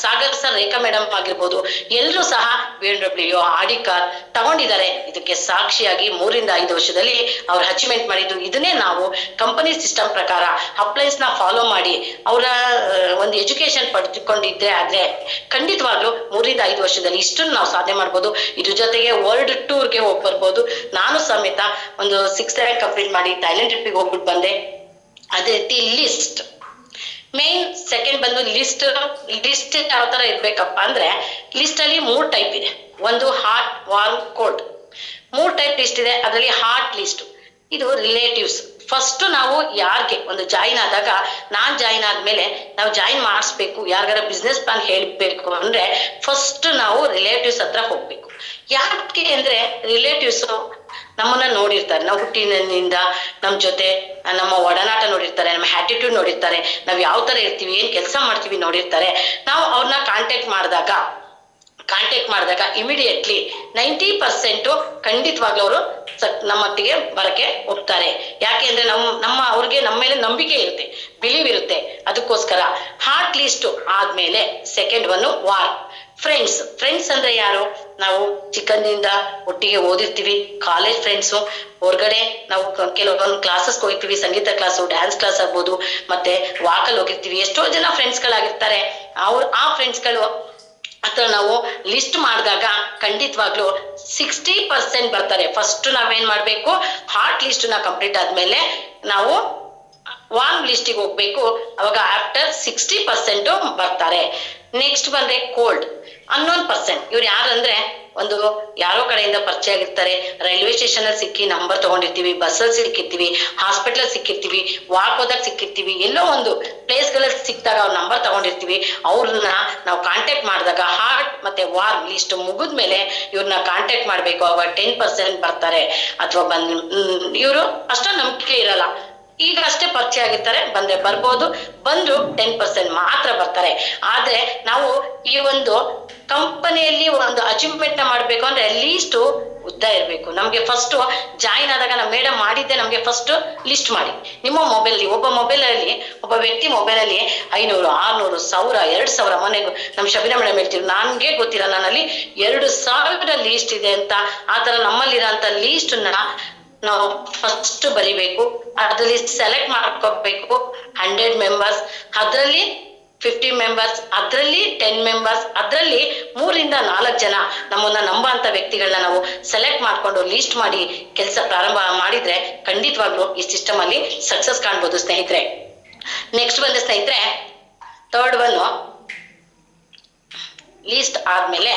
S1: ಸಾಗರ್ ಸರ್, ರೇಖಾ ಮೇಡಮ್ ಆಗಿರ್ಬೋದು, ಎಲ್ಲರೂ ಸಹ BMW ಆಡಿ ಕಾರ್ ತಗೊಂಡಿದ್ದಾರೆ. ಇದಕ್ಕೆ ಸಾಕ್ಷಿಯಾಗಿ 3 ರಿಂದ 5 ವರ್ಷದಲ್ಲಿ ಅವ್ರು ಅಚೀವ್ಮೆಂಟ್ ಮಾಡಿದ್ದು. ಇದನ್ನೇ ನಾವು ಕಂಪನಿ ಸಿಸ್ಟಮ್ ಪ್ರಕಾರ ಅಪ್ಲೈನ್ಸ್ ನ ಫಾಲೋ ಮಾಡಿ ಅವರ ಒಂದು ಎಜುಕೇಶನ್ ಪಡೆದುಕೊಂಡಿದ್ದೆ ಆದ್ರೆ ಖಂಡಿತವಾಗ್ಲೂ 3 ರಿಂದ 5 ವರ್ಷದಲ್ಲಿ ಇಷ್ಟನ್ನು ನಾವು ಸಾಧನೆ ಮಾಡ್ಬೋದು. ಇದ್ರ ಜೊತೆಗೆ ವರ್ಲ್ಡ್ ಟೂರ್ಗೆ ಹೋಗಿ ಬರ್ಬೋದು. ನಾನು ಸಮೇತ ಒಂದು 6th ರ್ಯಾಂಕ್ ಕಂಪ್ಲೀಟ್ ಮಾಡಿ ಥೈಲ್ಯಾಂಡ್ ಟ್ರಿಪ್ಪಿಗೆ ಹೋಗ್ಬಿಟ್ಟು ಬಂದೆ. ಅದೇ ರೀತಿ ಲಿಸ್ಟ್ ಮೇನ್ ಸೆಕೆಂಡ್ ಬಂದು ಲಿಸ್ಟ್ ಯಾವ ತರ ಇರ್ಬೇಕಪ್ಪ ಅಂದ್ರೆ, ಲಿಸ್ಟ್ ಅಲ್ಲಿ 3 ಟೈಪ್ ಇದೆ. ಒಂದು hot, warm, cold, 3 type list ಇದೆ. ಅದರಲ್ಲಿ ಹಾಟ್ ಲಿಸ್ಟ್ ಇದು ರಿಲೇಟಿವ್ಸ್. ಫಸ್ಟ್ ನಾವು ಯಾರಿಗೆ ಒಂದು ಜಾಯಿನ್ ಆದಾಗ, ನಾನ್ ಜಾಯಿನ್ ಆದ್ಮೇಲೆ ನಾವು ಜಾಯಿನ್ ಮಾಡಿಸ್ಬೇಕು, ಯಾರಿಗಾರ ಬಿಸ್ನೆಸ್ ಪ್ಲಾನ್ ಹೇಳ್ಬೇಕು ಅಂದ್ರೆ ಫಸ್ಟ್ ನಾವು ರಿಲೇಟಿವ್ಸ್ ಹತ್ರ ಹೋಗ್ಬೇಕು. ಯಾಕೆ ಅಂದ್ರೆ ರಿಲೇಟಿವ್ಸ್ ನಮ್ಮನ್ನ ನೋಡಿರ್ತಾರೆ, ನಾವು ಹುಟ್ಟಿನಿಂದ ನಮ್ಮ ಜೊತೆ ನಮ್ಮ ಒಡನಾಟ ನೋಡಿರ್ತಾರೆ, ನಮ್ಮ ಆಟಿಟ್ಯೂಡ್ ನೋಡಿರ್ತಾರೆ, ನಾವ್ ಯಾವ ತರ ಇರ್ತೀವಿ, ಏನ್ ಕೆಲಸ ಮಾಡ್ತೀವಿ ನೋಡಿರ್ತಾರೆ. ನಾವು ಅವ್ರನ್ನ ಕಾಂಟ್ಯಾಕ್ಟ್ ಮಾಡಿದಾಗ ಇಮಿಡಿಯೇಟ್ಲಿ 90% ಖಂಡಿತವಾಗ್ಲೂ ಅವರು ನಮ್ಮೊಟ್ಟಿಗೆ ಬರಕ್ಕೆ ಹೋಗ್ತಾರೆ. ಯಾಕೆ ಅಂದ್ರೆ ಅವ್ರಿಗೆ ನಮ್ಮ ಮೇಲೆ ನಂಬಿಕೆ ಇರುತ್ತೆ, ಬಿಲೀವ್ ಇರುತ್ತೆ. ಅದಕ್ಕೋಸ್ಕರ ಹಾರ್ಟ್ ಲಿಸ್ಟ್ ಆದ್ಮೇಲೆ ಸೆಕೆಂಡ್ ಒನ್ ವಾರ್. ಫ್ರೆಂಡ್ಸ್ ಅಂದ್ರೆ ಯಾರು? ನಾವು ಚಿಕ್ಕಂದಿನಿಂದ ಒಟ್ಟಿಗೆ ಓದಿರ್ತೀವಿ, ಕಾಲೇಜ್ ಫ್ರೆಂಡ್ಸು. ಹೊರಗಡೆ ನಾವು ಕೆಲವೊಂದು ಕ್ಲಾಸಸ್ ಹೋಗಿರ್ತೀವಿ, ಸಂಗೀತ ಕ್ಲಾಸು, ಡ್ಯಾನ್ಸ್ ಕ್ಲಾಸ್ ಆಗ್ಬೋದು, ಮತ್ತೆ ವಾಕಲ್ಲಿ ಹೋಗಿರ್ತೀವಿ. ಎಷ್ಟೋ ಜನ ಫ್ರೆಂಡ್ಸ್ಗಳಾಗಿರ್ತಾರೆ. ಆ ಫ್ರೆಂಡ್ಸ್ಗಳು ಅಥವಾ ನಾವು ಲಿಸ್ಟ್ ಮಾಡಿದಾಗ ಖಂಡಿತವಾಗ್ಲೂ 60% ಬರ್ತಾರೆ. ಫಸ್ಟ್ ನಾವೇನ್ ಮಾಡ್ಬೇಕು, ಹಾರ್ಟ್ ಲಿಸ್ಟ್ ನ ಕಂಪ್ಲೀಟ್ ಆದ್ಮೇಲೆ ನಾವು ವಾರ್ಮ್ ಲಿಸ್ಟಿಗೆ ಹೋಗ್ಬೇಕು. ಅವಾಗ ಆಫ್ಟರ್ 60% ಬರ್ತಾರೆ. ನೆಕ್ಸ್ಟ್ ಬಂದ್ರೆ ಕೋಲ್ಡ್, ಅನ್ನೋನ್ ಪರ್ಸನ್. ಇವ್ರು ಯಾರಂದ್ರೆ ಒಂದು ಯಾರೋ ಕಡೆಯಿಂದ ಪರಿಚಯ ಆಗಿರ್ತಾರೆ, ರೈಲ್ವೆ ಸ್ಟೇಷನ್ ಅಲ್ಲಿ ಸಿಕ್ಕಿ ನಂಬರ್ ತಗೊಂಡಿರ್ತೀವಿ, ಬಸ್ಸಲ್ಲಿ ಸಿಕ್ಕಿರ್ತೀವಿ, ಹಾಸ್ಪಿಟಲ್ ಸಿಕ್ಕಿರ್ತೀವಿ, ವಾಕ್ ಹೋದಾಗ ಸಿಕ್ಕಿರ್ತೀವಿ, ಎಲ್ಲೋ ಒಂದು ಪ್ಲೇಸ್ ಗಳಲ್ಲಿ ಸಿಕ್ಕಿದಾಗ ಅವ್ರ ನಂಬರ್ ತಗೊಂಡಿರ್ತೀವಿ. ಅವ್ರನ್ನ ನಾವು ಕಾಂಟ್ಯಾಕ್ಟ್ ಮಾಡಿದಾಗ ಹಾರ್ಟ್ ಮತ್ತೆ ವಾರ್ಮ್ ಲಿಸ್ಟ್ ಮುಗಿದ್ಮೇಲೆ ಇವ್ರನ್ನ ಕಾಂಟ್ಯಾಕ್ಟ್ ಮಾಡ್ಬೇಕು. ಅವಾಗ 10% ಬರ್ತಾರೆ. ಅಥವಾ ಇವರು ಅಷ್ಟೊಂದು ನಂಬಿಕೆ ಇರಲ್ಲ, ಈಗ ಅಷ್ಟೇ ಪರಿಚಯ ಆಗಿರ್ತಾರೆ, ಬರ್ಬೋದು, ಬಂದ್ರು 10% ಮಾತ್ರ ಬರ್ತಾರೆ. ಆದ್ರೆ ನಾವು ಈ ಒಂದು ಕಂಪನಿಯಲ್ಲಿ ಒಂದು ಅಚೀವ್ಮೆಂಟ್ ನ ಮಾಡ್ಬೇಕು ಅಂದ್ರೆ ಲೀಸ್ಟ್ ಉದ್ದ ಇರ್ಬೇಕು. ನಮ್ಗೆ ಫಸ್ಟ್ ಜಾಯಿನ್ ಆದಾಗ ನಮ್ಮ ಮೇಡಮ್ ಮಾಡಿದ್ದೆ, ನಮ್ಗೆ ಫಸ್ಟ್ ಲಿಸ್ಟ್ ಮಾಡಿ. ನಿಮ್ಮ ಮೊಬೈಲ್, ಒಬ್ಬ ವ್ಯಕ್ತಿ ಮೊಬೈಲ್ ಅಲ್ಲಿ 500, 600, 1000, 2000 ಮನೆಗೂ ನಮ್ ಶಬೀನಾ ಮೇಡಮ್ ಹೇಳ್ತೀವಿ, ನನ್ಗೆ ಗೊತ್ತಿಲ್ಲ, ನನ್ನಲ್ಲಿ 2000 ಲೀಸ್ಟ್ ಇದೆ ಅಂತ. ಆತರ ನಮ್ಮಲ್ಲಿರೋಂಥ ಲೀಸ್ಟ್ ನಾವು ಫಸ್ಟ್ ಬರಿಬೇಕು. ಅದ್ರಲ್ಲಿ ಸೆಲೆಕ್ಟ್ ಮಾಡ್ಕೋಬೇಕು 100 ಮೆಂಬರ್ಸ್, ಅದ್ರಲ್ಲಿ 50 ಮೆಂಬರ್ಸ್, ಅದ್ರಲ್ಲಿ 10 ಮೆಂಬರ್ಸ್, ಅದ್ರಲ್ಲಿ 3ರಿಂದ 4 ಜನ ನಮ್ಮನ್ನ ನಂಬಂತ ವ್ಯಕ್ತಿಗಳನ್ನ ನಾವು ಸೆಲೆಕ್ಟ್ ಮಾಡ್ಕೊಂಡು ಲೀಸ್ಟ್ ಮಾಡಿ ಕೆಲಸ ಪ್ರಾರಂಭ ಮಾಡಿದ್ರೆ ಖಂಡಿತವಾಗ್ಲೂ ಈ ಸಿಸ್ಟಮ್ ಅಲ್ಲಿ ಸಕ್ಸಸ್ ಕಾಣ್ಬೋದು ಸ್ನೇಹಿತರೆ. ನೆಕ್ಸ್ಟ್ ಬಂದ ಸ್ನೇಹಿತರೆ, ಥರ್ಡ್ ಒನ್ ಲೀಸ್ಟ್ ಆದ್ಮೇಲೆ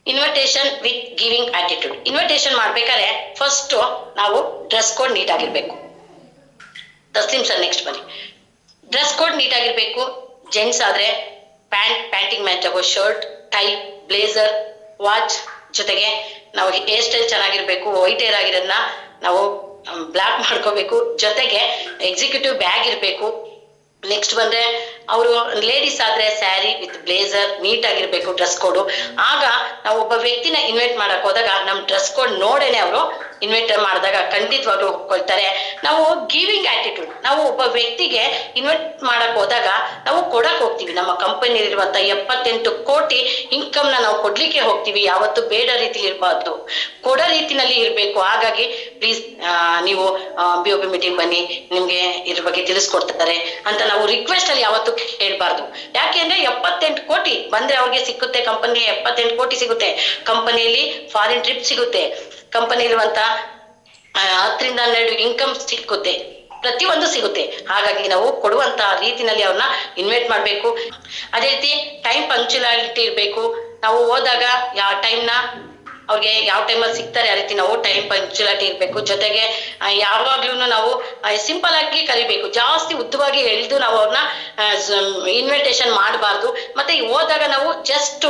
S1: invitation with giving attitude. Invitation ಮಾಡ್ಬೇಕಾದ್ರೆ ಫಸ್ಟ್ ನಾವು ಡ್ರೆಸ್ ಕೋಡ್ ನೀಟ್ ಆಗಿರ್ಬೇಕು. ತಸ್ಲಿಂ ಸರ್ ನೆಕ್ಸ್ಟ್ ಬನ್ನಿ. ಡ್ರೆಸ್ ಕೋಡ್ ನೀಟ್ ಆಗಿರ್ಬೇಕು. ಜೆಂಟ್ಸ್ ಆದ್ರೆ ಪ್ಯಾಂಟಿಂಗ್ ಮ್ಯಾಚ್ ಆಗೋ ಶರ್ಟ್, ಟೈ, ಬ್ಲೇಸರ್, ವಾಚ್, ಜೊತೆಗೆ ನಾವು ಹೇರ್ ಸ್ಟೈಲ್ ಚೆನ್ನಾಗಿರ್ಬೇಕು. ವೈಟ್ ಹೇರ್ ಆಗಿರೋದನ್ನ ನಾವು ಬ್ಲಾಕ್ ಮಾಡ್ಕೋಬೇಕು. ಜೊತೆಗೆ ಎಕ್ಸಿಕ್ಯೂಟಿವ್ ಬ್ಯಾಗ್ ಇರ್ಬೇಕು. ನೆಕ್ಸ್ಟ್ ಬಂದ್ರೆ ಅವರು ಲೇಡೀಸ್ ಆದ್ರೆ ಸ್ಯಾರಿ ವಿತ್ ಬ್ಲೇಸರ್ ನೀಟ್ ಆಗಿರ್ಬೇಕು ಡ್ರೆಸ್ ಕೋಡು. ಆಗ ನಾವು ಒಬ್ಬ ವ್ಯಕ್ತಿನ ಇನ್ವೈಟ್ ಮಾಡಕ್ ಹೋದಾಗ ನಮ್ ಡ್ರೆಸ್ ಕೋಡ್ ನೋಡೇನೆ ಅವರು ಇನ್ವೈಟ್ ಮಾಡಿದಾಗ ಖಂಡಿತವಾಗ್ಲೂ ಒಪ್ಕೊಳ್ತಾರೆ. ನಾವು ಗಿವಿಂಗ್ ಆಟಿಟ್ಯೂಡ್, ನಾವು ಒಬ್ಬ ವ್ಯಕ್ತಿಗೆ ಇನ್ವೈಟ್ ಮಾಡಕ್ ಹೋದಾಗ ನಾವು ಕೊಡಕ್ ಹೋಗ್ತೀವಿ. ನಮ್ಮ ಕಂಪನಿ ಇರುವಂತ 78 ಕೋಟಿ ಇನ್ಕಮ್ ನಾವು ಕೊಡ್ಲಿಕ್ಕೆ ಹೋಗ್ತೀವಿ. ಯಾವತ್ತು ಬೇಡ ರೀತಿಲಿ ಇರಬಾರ್ದು, ಕೊಡೋ ರೀತಿನಲ್ಲಿ ಇರ್ಬೇಕು. ಹಾಗಾಗಿ ಪ್ಲೀಸ್ ನೀವು BOP ಮೀಟಿಂಗ್ ಬನ್ನಿ, ನಿಮ್ಗೆ ಇದ್ರ ಬಗ್ಗೆ ತಿಳಿಸ್ಕೊಡ್ತಾರೆ ಅಂತ ನಾವು ರಿಕ್ವೆಸ್ಟ್ ಅಲ್ಲಿ ಯಾವತ್ತು ಹೇಳ್ಬಾರ್ದು. ಯಾಕೆಂದ್ರೆ 78 ಕೋಟಿ ಬಂದ್ರೆ ಅವ್ರಿಗೆ ಸಿಕ್ಕುತ್ತೆ, ಕಂಪನಿ 78 ಕೋಟಿ ಸಿಗುತ್ತೆ, ಕಂಪನಿಯಲ್ಲಿ ಫಾರಿನ್ ಟ್ರಿಪ್ ಸಿಗುತ್ತೆ, ಕಂಪನಿ ಇರುವಂತ 10ರಿಂದ 12 ಇನ್ಕಮ್ ಸಿಕ್ಕುತ್ತೆ, ಪ್ರತಿಯೊಂದು ಸಿಗುತ್ತೆ. ಹಾಗಾಗಿ ನಾವು ಕೊಡುವಂತ ರೀತಿನಲ್ಲಿ ಅವ್ರನ್ನ ಇನ್ವೈಟ್ ಮಾಡ್ಬೇಕು. ಅದೇ ರೀತಿ ಟೈಮ್ ಪಂಕ್ಚುಯಾಲಿಟಿ ಇರ್ಬೇಕು. ನಾವು ಹೋದಾಗ ಯಾವ ಟೈಮ್ನ ಅವ್ರಿಗೆ ಯಾವ ಟೈಮಲ್ಲಿ ಸಿಗ್ತಾರೆ ಆ ರೀತಿ ನಾವು ಟೈಮ್ ಪಂಕ್ಚುಯಾಲಿಟಿ ಇರ್ಬೇಕು. ಜೊತೆಗೆ ಯಾವಾಗ್ಲೂ ನಾವು ಸಿಂಪಲ್ ಆಗಿ ಕರಿಬೇಕು, ಜಾಸ್ತಿ ಉದ್ದವಾಗಿ ಎಳೆದು ನಾವು ಅವ್ರನ್ನ ಇನ್ವಿಟೇಷನ್ ಮಾಡಬಾರ್ದು. ಮತ್ತೆ ಹೋದಾಗ ನಾವು ಜಸ್ಟ್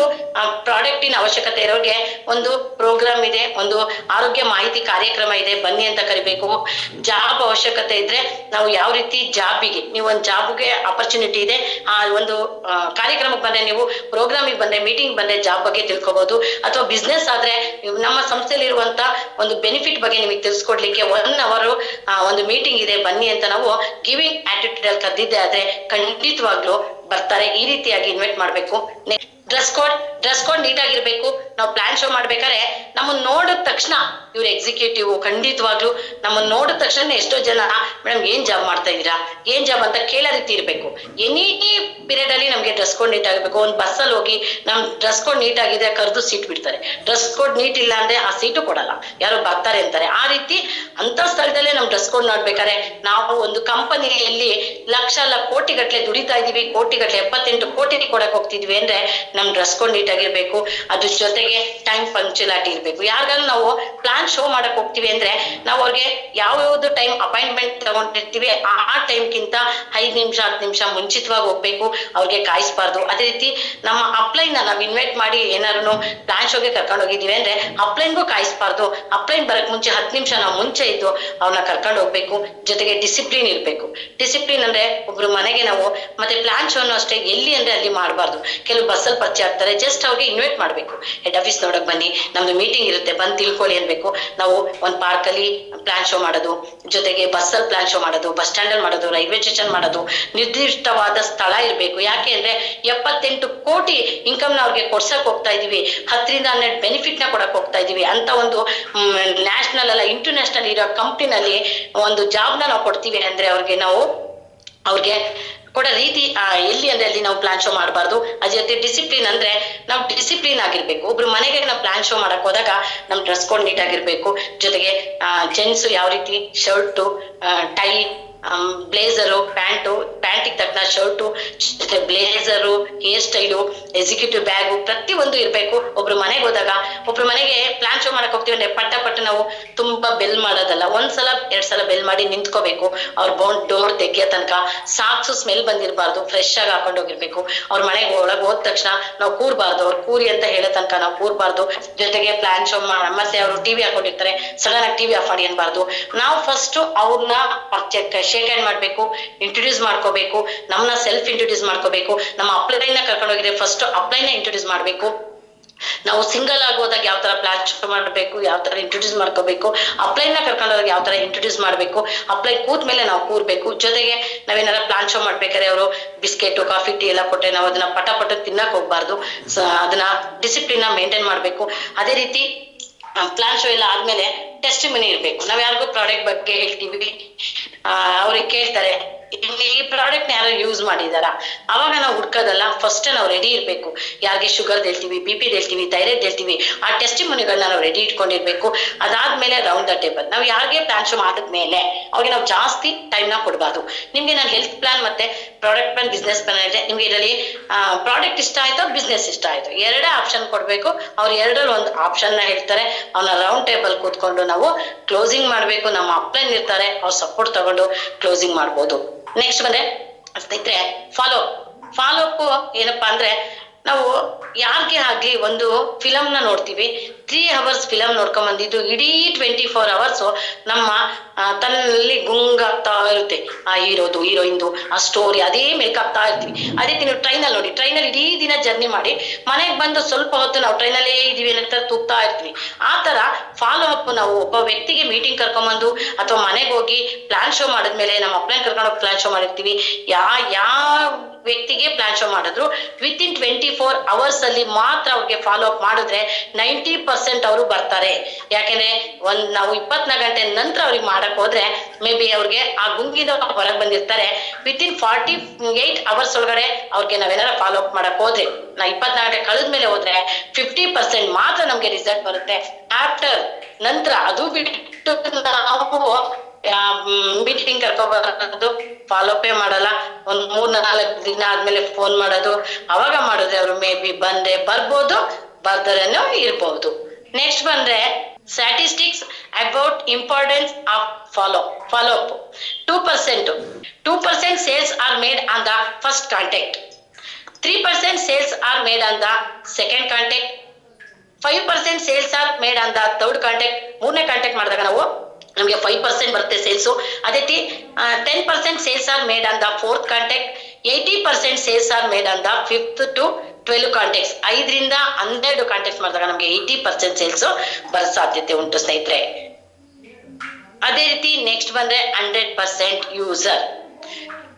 S1: ಪ್ರಾಡಕ್ಟಿನ ಅವಶ್ಯಕತೆ ಇರೋರಿಗೆ ಒಂದು ಪ್ರೋಗ್ರಾಮ್ ಇದೆ, ಒಂದು ಆರೋಗ್ಯ ಮಾಹಿತಿ ಕಾರ್ಯಕ್ರಮ ಇದೆ, ಬನ್ನಿ ಅಂತ ಕರಿಬೇಕು. ಜಾಬ್ ಅವಶ್ಯಕತೆ ಇದ್ರೆ ನಾವು ಯಾವ ರೀತಿ ಜಾಬಿಗೆ, ನೀವು ಒಂದು ಜಾಬ್ಗೆ ಆಪರ್ಚುನಿಟಿ ಇದೆ, ಆ ಒಂದು ಕಾರ್ಯಕ್ರಮಕ್ಕೆ ಬಂದ್ರೆ, ನೀವು ಪ್ರೋಗ್ರಾಮಿಗೆ ಬಂದ್ರೆ, ಮೀಟಿಂಗ್ ಬಂದ್ರೆ ಜಾಬ್ ಬಗ್ಗೆ ತಿಳ್ಕೊಬಹುದು. ಅಥವಾ ಬಿಸ್ನೆಸ್ ಆದ್ರೆ ನಮ್ಮ ಸಂಸ್ಥೆಯಲ್ಲಿ ಇರುವಂತ ಒಂದು ಬೆನಿಫಿಟ್ ಬಗ್ಗೆ ನಿಮಗೆ ತಿಳಿಸ್ಕೊಡ್ಲಿಕ್ಕೆ 1 hour ಒಂದು ಮೀಟಿಂಗ್ ಇದೆ, ಬನ್ನಿ ಅಂತ ನಾವು ಗಿವಿಂಗ್ ಆಟಿಟ್ಯೂಡ್ ಅಲ್ಲಿ ಕರೆದಿದ್ದೆ ಆದ್ರೆ ಖಂಡಿತವಾಗ್ಲೂ ಬರ್ತಾರೆ. ಈ ರೀತಿಯಾಗಿ ಇನ್ವೈಟ್ ಮಾಡ್ಬೇಕು. ಡ್ರೆಸ್ ಕೋಡ್ ನೀಟ್ ಆಗಿರ್ಬೇಕು. ನಾವು ಪ್ಲಾನ್ ಶೋ ಮಾಡ್ಬೇಕಾದ್ರೆ ನಮ್ಮನ್ನ ನೋಡಿದ ತಕ್ಷಣ ಇವ್ರ ಎಕ್ಸಿಕ್ಯೂಟಿವ್ ಖಂಡಿತವಾಗ್ಲೂ ನಮ್ಮನ್ನ ನೋಡಿದ ತಕ್ಷಣ ಎಷ್ಟೋ ಜನ ಮೇಡಮ್ ಏನ್ ಜಾಬ್ ಮಾಡ್ತಾ ಇದೀರಾ, ಏನ್ ಜಾಬ್ ಅಂತ ಕೇಳೋ ರೀತಿ ಇರ್ಬೇಕು. ಎನಿ ಪೀರಿಯಡ್ ಅಲ್ಲಿ ನಮ್ಗೆ ಡ್ರೆಸ್ ಕೋಡ್ ನೀಟ್ ಆಗಿರ್ಬೇಕು. ಒಂದು ಬಸ್ಸಲ್ಲಿ ಹೋಗಿ ನಮ್ ಡ್ರೆಸ್ ಕೋಡ್ ನೀಟ್ ಆಗಿದೆ ಕರೆದು ಸೀಟ್ ಬಿಡ್ತಾರೆ, ಡ್ರೆಸ್ ಕೋಡ್ ನೀಟ್ ಇಲ್ಲ ಅಂದ್ರೆ ಆ ಸೀಟು ಕೊಡಲ್ಲ, ಯಾರು ಬರ್ತಾರೆ ಅಂತಾರೆ. ಆ ರೀತಿ ಅಂತ ಸ್ಥಳದಲ್ಲೇ ನಮ್ ಡ್ರೆಸ್ ಕೋಡ್ ನೋಡ್ಬೇಕಾದ್ರೆ ನಾವು ಒಂದು ಕಂಪನಿಯಲ್ಲಿ ಲಕ್ಷ ಕೋಟಿಗಟ್ಲೆ ದುಡಿತಾ ಇದೀವಿ, ಕೋಟಿಗಟ್ಲೆ 78 ಕೋಟಿ ಕೊಡಕ್ ಹೋಗ್ತಿದ್ವಿ ಅಂದ್ರೆ ನಮ್ ಡ್ರೆಸ್ ಕೋಡ್ ನೀಟಾಗಿರ್ಬೇಕು, ಅದ್ರ ಜೊತೆಗೆ ಟೈಮ್ ಪಂಕ್ಚುಲಾಟಿ ಇರ್ಬೇಕು. ಯಾರಿಗಾದ್ರು ನಾವು ಪ್ಲಾನ್ ಶೋ ಮಾಡಕ್ ಹೋಗ್ತೀವಿ ಅಂದ್ರೆ ನಾವು ಅವ್ರಿಗೆ ಯಾವ್ಯಾವ್ದು ಟೈಮ್ ಅಪಾಯಿಂಟ್ಮೆಂಟ್ ತಗೊಂಡಿರ್ತೀವಿ ಆ ಟೈಮ್ಗಿಂತ 5 ನಿಮಿಷ 10 ನಿಮಿಷ ಮುಂಚಿತವಾಗಿ ಹೋಗ್ಬೇಕು, ಅವ್ರಿಗೆ ಕಾಯಿಸ್ಬಾರ್ದು. ಅದೇ ರೀತಿ ನಮ್ಮ ಅಪ್ಲೈನ್ ನಾವ್ ಇನ್ವೈಟ್ ಮಾಡಿ ಏನಾದ್ರು ಪ್ಲಾನ್ ಶೋಗೆ ಕರ್ಕೊಂಡು ಹೋಗಿದೀವಿ ಅಂದ್ರೆ ಅಪ್ಲೈನ್ಗೂ ಕಾಯಿಸ್ಬಾರ್ದು. ಅಪ್ಲೈನ್ ಬರಕ್ ಮುಂಚೆ 10 ನಿಮಿಷ ನಾವು ಮುಂಚೆ ಇದ್ದು ಅವ್ರನ್ನ ಕರ್ಕೊಂಡು ಹೋಗ್ಬೇಕು. ಜೊತೆಗೆ ಡಿಸಿಪ್ಲಿನ್ ಇರ್ಬೇಕು. ಡಿಸಿಪ್ಲಿನ್ ಅಂದ್ರೆ ಒಬ್ರು ಮನೆಗೆ ನಾವು ಮತ್ತೆ ಪ್ಲಾನ್ ಶೋನು ಅಷ್ಟೇ ಎಲ್ಲಿ ಅಂದ್ರೆ ಅಲ್ಲಿ ಮಾಡಬಾರ್ದು. ಕೆಲವು ಬಸ್ಸಲ್ಲಿ ಪರಿಚಯ ಆಗ್ತಾರೆ, ಜಸ್ಟ್ ಅವ್ರಿಗೆ ಇನ್ವೈಟ್ ಮಾಡ್ಬೇಕು, ಹೆಡ್ ಆಫೀಸ್ ನೋಡಕ್ ಬನ್ನಿ, ನಮ್ದು ಮೀಟಿಂಗ್ ಇರುತ್ತೆ, ಬಂದ್ ತಿಳ್ಕೊಳ್ಳಿ ಅನ್ಬೇಕು. ನಾವು ಒಂದ್ ಪಾರ್ಕ್ ಅಲ್ಲಿ ಪ್ಲಾನ್ ಶೋ ಮಾಡೋದು, ಜೊತೆಗೆ ಬಸ್ಸಲ್ಲಿ ಪ್ಲಾನ್ ಶೋ ಮಾಡೋದು, ಬಸ್ ಸ್ಟ್ಯಾಂಡ್ ಅಲ್ಲಿ ಮಾಡೋದು, ರೈಲ್ವೆ ಸ್ಟೇಷನ್ ಮಾಡೋದು, ನಿರ್ದಿಷ್ಟವಾದ ಸ್ಥಳ ಇರ್ಬೇಕು. ಯಾಕೆ ಅಂದ್ರೆ 78 ಕೋಟಿ ಇನ್ಕಮ್ ನ ಅವ್ರಿಗೆ ಕೊಡ್ಸಕ್ ಹೋಗ್ತಾ ಇದೀವಿ, 10 ರಿಂದ 12 ಬೆನಿಫಿಟ್ ನ ಕೊಡಕ್ ಹೋಗ್ತಾ ಇದೀವಿ ಅಂತ ಒಂದು ನ್ಯಾಷನಲ್ ಅಲ್ಲ ಇಂಟರ್ನ್ಯಾಷನಲ್ ಇರೋ ಕಂಪ್ನಿನಲ್ಲಿ ಒಂದು ಜಾಬ್ ನ ನಾವು ಕೊಡ್ತೀವಿ ಅಂದ್ರೆ ಅವ್ರಿಗೆ ಕೊಡೋ ರೀತಿ ಎಲ್ಲಿ ಅಂದ್ರೆ ಅಲ್ಲಿ ನಾವು ಪ್ಲಾನ್ ಶೋ ಮಾಡಬಾರ್ದು. ಅದೇ ಜೊತೆ ಡಿಸಿಪ್ಲಿನ್ ಅಂದ್ರೆ ನಾವು ಡಿಸಿಪ್ಲಿನ್ ಆಗಿರ್ಬೇಕು. ಒಬ್ರು ಮನೆಗೆ ನಾವು ಪ್ಲಾನ್ ಶೋ ಮಾಡಕ್ ಹೋದಾಗ ನಮ್ ಡ್ರೆಸ್ ಕೋಡ್ ನೀಟ್ ಆಗಿರ್ಬೇಕು. ಜೊತೆಗೆ ಜೆಂಟ್ಸ್ ಯಾವ ರೀತಿ ಶರ್ಟು, ಟೈ, ಬ್ಲೇಸರು, ಪ್ಯಾಂಟಿಗೆ ತಕ್ಕನ shirt, blazer, hair style, executive bag ಪ್ರತಿಯೊಂದು ಇರ್ಬೇಕು. ಒಬ್ರು ಮನೆಗೆ ಹೋದಾಗ, ಒಬ್ರು ಮನೆಗೆ ಪ್ಲಾನ್ ಶೋ ಮಾಡಕ್ ಹೋಗ್ತೀವಿ ಅಂದ್ರೆ ಪಟ್ಟ ನಾವು ತುಂಬಾ ಬೆಲ್ ಮಾಡೋದಲ್ಲ, 1 ಸಲ 2 ಸಲ ಬೆಲ್ ಮಾಡಿ ನಿಂತ್ಕೋಬೇಕು. ಅವ್ರ ಡೋರ್ ತೆಗಿಯೋ ತನಕ ಸಾಕ್ಸು ಸ್ಮೆಲ್ ಬಂದಿರಬಾರ್ದು, ಫ್ರೆಶ್ ಆಗಿ ಹಾಕೊಂಡು ಹೋಗಿರ್ಬೇಕು. ಅವ್ರ ಮನೆಗೆ ಒಳಗೆ ಹೋದ ತಕ್ಷಣ ನಾವು ಕೂರ್ಬಾರ್ದು, ಅವ್ರು ಕೂರಿ ಅಂತ ಹೇಳೋ ತನಕ ನಾವು ಕೂರ್ಬಾರ್ದು. ಜೊತೆಗೆ ಪ್ಲಾನ್ ಶೋ ಮತ್ತೆ ಅವರು ಟಿವಿ ಹಾಕೊಂಡಿರ್ತಾರೆ, ಸಡನ್ ಆಗಿ ಟಿವಿ ಆಫ್ ಮಾಡಿ ಅನ್ಬಾರ್ದು. ನಾವು ಫಸ್ಟ್ ಅವ್ರನ್ನ ಶೇಕ್ ಹ್ಯಾಂಡ್ ಮಾಡ್ಬೇಕು, ಇಂಟ್ರೊಡ್ಯೂಸ್ ಮಾಡ್ಕೋಬೇಕು, ನಮ್ಮನ್ನ ಸೆಲ್ಫ್ ಇಂಟ್ರೊಡ್ಯೂಸ್ ಮಾಡ್ಕೋಬೇಕು. ನಮ್ಮ ಅಪ್ಲೈನ್ ನ ಕರ್ಕೊಂಡು ಹೋಗಿದ್ರೆ ಫಸ್ಟ್ ಅಪ್ಲೈನ್ ನ ಇಂಟ್ರೊಡ್ಯೂಸ್ ಮಾಡ್ಬೇಕು. ನಾವು ಸಿಂಗಲ್ ಆಗಿ ಹೋದಾಗ ಯಾವ ತರ ಪ್ಲಾನ್ ಶೋ ಮಾಡ್ಬೇಕು, ಯಾವ ತರ ಇಂಟ್ರೊಡ್ಯೂಸ್ ಮಾಡ್ಕೋಬೇಕು, ಅಪ್ಲೈನ್ ನ ಕರ್ಕೊಂಡು ಹೋದಾಗ ಯಾವ ತರ ಇಂಟ್ರೊಡ್ಯೂಸ್ ಮಾಡ್ಬೇಕು, ಅಪ್ಲೈನ್ ಕೂತ್ ಮೇಲೆ ನಾವು ಕೂರ್ಬೇಕು. ಜೊತೆಗೆ ನಾವೇನಾರ ಪ್ಲಾನ್ ಶೋ ಮಾಡ್ಬೇಕಾದ್ರೆ ಅವರು ಬಿಸ್ಕೆಟ್, ಕಾಫಿ, ಟೀ ಎಲ್ಲ ಕೊಟ್ಟರೆ ನಾವು ಅದನ್ನ ಪಟ ತಿನ್ನಕ್ ಹೋಗ್ಬಾರ್ದು. ಅದನ್ನ ಡಿಸಿಪ್ಲಿನ್ ನ ಮೇಂಟೈನ್ ಮಾಡ್ಬೇಕು. ಅದೇ ರೀತಿ ಪ್ಲಾನ್ ಶೋ ಎಲ್ಲ ಆದ್ಮೇಲೆ ಟೆಸ್ಟಿಮನಿ ಇರ್ಬೇಕು. ನಾವ್ ಯಾರಿಗೂ ಪ್ರಾಡಕ್ಟ್ ಬಗ್ಗೆ ಹೇಳ್ತೀವಿ, ಅವ್ರಿಗೆ ಕೇಳ್ತಾರೆ ಈ ಪ್ರಾಡಕ್ಟ್ ನ ಯಾರು ಯೂಸ್ ಮಾಡಿದಾರ, ಅವಾಗ ನಾವು ಹುಡ್ಕೋದಲ್ಲ, ಫಸ್ಟ್ ನಾವು ರೆಡಿ ಇರ್ಬೇಕು. ಯಾರಿಗೆ ಶುಗರ್ ಹೇಳ್ತೀವಿ, BP ಹೇಳ್ತೀವಿ, ಥೈರಾಯ್ಡ್ ಹೇಳ್ತೀವಿ, ಆ ಟೆಸ್ಟಿಮನಿಗಳನ್ನ ನಾವು ರೆಡಿ ಇಟ್ಕೊಂಡಿರ್ಬೇಕು. ಅದಾದ್ಮೇಲೆ ರೌಂಡ್ ದ ಟೇಬಲ್ ನಾವು ಯಾರಿಗೆ ಪ್ಲಾನ್ ಶೋ ಮಾಡಿದ್ಮೇಲೆ ಅವ್ರಿಗೆ ನಾವು ಜಾಸ್ತಿ ಟೈಮ್ ನ ಕೊಡಬಾರ್ದು. ನಿಮ್ಗೆ ನಾನು ಹೆಲ್ತ್ ಪ್ಲಾನ್ ಮತ್ತೆ ಪ್ರಾಡಕ್ಟ್ ಪ್ಲಾನ್, ಬಿಸ್ನೆಸ್ ಪ್ಲಾನ್ ಇದೆ, ನಿಮ್ಗೆ ಇದರಲ್ಲಿ ಪ್ರಾಡಕ್ಟ್ ಇಷ್ಟ ಆಯ್ತು, ಬಿಸ್ನೆಸ್ ಇಷ್ಟ ಆಯ್ತು, ಎರಡೇ ಆಪ್ಷನ್ ಕೊಡ್ಬೇಕು. ಅವ್ರು ಎರಡರಲ್ಲಿ ಒಂದು ಆಪ್ಷನ್ ನ ಹೇಳ್ತಾರೆ, ಅವನ್ನ ರೌಂಡ್ ಟೇಬಲ್ ಕೂತ್ಕೊಂಡು ನಾವು ಕ್ಲೋಸಿಂಗ್ ಮಾಡ್ಬೇಕು. ನಮ್ಮ ಅಪ್ಲೈನ್ ಇರ್ತಾರೆ, ಅವ್ರ ಸಪೋರ್ಟ್ ತಗೊಂಡು ಕ್ಲೋಸಿಂಗ್ ಮಾಡ್ಬೋದು. ನೆಕ್ಸ್ಟ್ ಬಂದ್ರೆ ಸ್ನೇಹಿತರೆ ಫಾಲೋ ಅಪ್ ಏನಪ್ಪಾ ಅಂದ್ರೆ ನಾವು ಯಾರಿಗೆ ಆಗ್ಲಿ ಒಂದು ಫಿಲಮ್ ನ ನೋಡ್ತೀವಿ, 3 hours ಫಿಲಮ್ ನೋಡ್ಕೊಂಡ್ ಬಂದಿದ್ದು ಇಡೀ 24 hours ನಮ್ಮ ತನ್ನಲ್ಲಿ ಗುಂಗಾಗ್ತಾ ಇರುತ್ತೆ. ಆ ಹೀರೋದು ಹೀರೋಯಿಂದು ಆ ಸ್ಟೋರಿ ಅದೇ ಮೇಲ್ಕಾಗ್ತಾ ಇರ್ತೀವಿ. ಅದೇ ನೀವು ಟ್ರೈನಲ್ಲಿ ನೋಡಿ, ಟ್ರೈನಲ್ಲಿ ಇಡೀ ದಿನ ಜರ್ನಿ ಮಾಡಿ ಮನೆಗೆ ಬಂದು ಸ್ವಲ್ಪ ಹೊತ್ತು ನಾವು ಟ್ರೈನಲ್ಲೇ ಇದೀವಿ ಅಂತ ತೂಗ್ತಾ ಇರ್ತೀವಿ. ಆ ತರ ಫಾಲೋ ಅಪ್ ನಾವು ಒಬ್ಬ ವ್ಯಕ್ತಿಗೆ ಮೀಟಿಂಗ್ ಕರ್ಕೊಂಡ್ಬಂದು ಅಥವಾ ಮನೆಗೆ ಹೋಗಿ ಪ್ಲಾನ್ ಶೋ ಮಾಡಿದ್ಮೇಲೆ ನಮ್ಮ ಅಪ್ಲೈನ್ ಕರ್ಕೊಂಡು ಪ್ಲಾನ್ ಶೋ ಮಾಡಿರ್ತೀವಿ. ಯಾವ ವ್ಯಕ್ತಿಗೆ ಪ್ಲಾನ್ ಶೋ ಮಾಡಿದ್ರು ವಿತಿನ್ 24 hours ಅಲ್ಲಿ ಮಾತ್ರ ಅವ್ರಿಗೆ ಫಾಲೋ ಅಪ್ ಮಾಡಿದ್ರೆ 90% ಅವರು ಬರ್ತಾರೆ. ಯಾಕೆಂದ್ರೆ ನಾವು 24 ಗಂಟೆ ನಂತರ ಅವ್ರಿಗೆ ಮಾಡಕ್ ಹೋದ್ರೆ ಮೇ ಬಿ ಅವ್ರಿಗೆ ಆ ಗುಂಗಿನ ಹೊರಗೆ ಬಂದಿರ್ತಾರೆ. ವಿತಿನ್ 48 hours ಒಳಗಡೆ ಅವ್ರಿಗೆ ನಾವೇನಾರ ಫಾಲೋ ಅಪ್ ಮಾಡಕ್ ಹೋದ್ರೆ, 24 ಗಂಟೆ ಕಳೆದ್ಮೇಲೆ ಹೋದ್ರೆ 50% ಮಾತ್ರ ನಮ್ಗೆ ರಿಸಲ್ಟ್ ಬರುತ್ತೆ. ಆಫ್ಟರ್ ನಂತರ ಅದು ಬಿಟ್ಟು ನಾವು ಮೀಟಿಂಗ್ ಕರ್ಕೊಬಾರದು, ಫಾಲೋ ಅಪ್ ಮಾಡಲ್ಲ. 3-4 ದಿನ ಆದ್ಮೇಲೆ ಫೋನ್ ಮಾಡೋದು, ಅವಾಗ ಮಾಡಿದ್ರೆ ಅವ್ರು ಮೇ ಬಿ ಬರ್ಬೋದು, ಬರ್ದರೇನೋ ಇರ್ಬಹುದು. ನೆಕ್ಸ್ಟ್ ಬಂದ್ರೆ statistics about importance of follow up. 2% sales are made on the first contact, 3% sales are made on the second contact, 5% sales are made on the third contact. 3ನೇ contact ಮಾಡಿದಾಗ ನಮಗೆ 5% ಬರುತ್ತೆ sales. ಅದೇ ರೀತಿ 10% sales are made on the fourth contact, 80% sales are made on the 5th to 12 contacts. 5 ರಿಂದ 12 contacts ಮಾಡಿದಾಗ ನಮಗೆ 80% sales ಬರೋ ಸಾಧ್ಯತೆ ಉಂಟು ಸ್ನೇಹಿತರೆ. ಅದೇ ರೀತಿ ನೆಕ್ಸ್ಟ್ ಬಂದ್ರೆ 100% ಯೂಸರ್.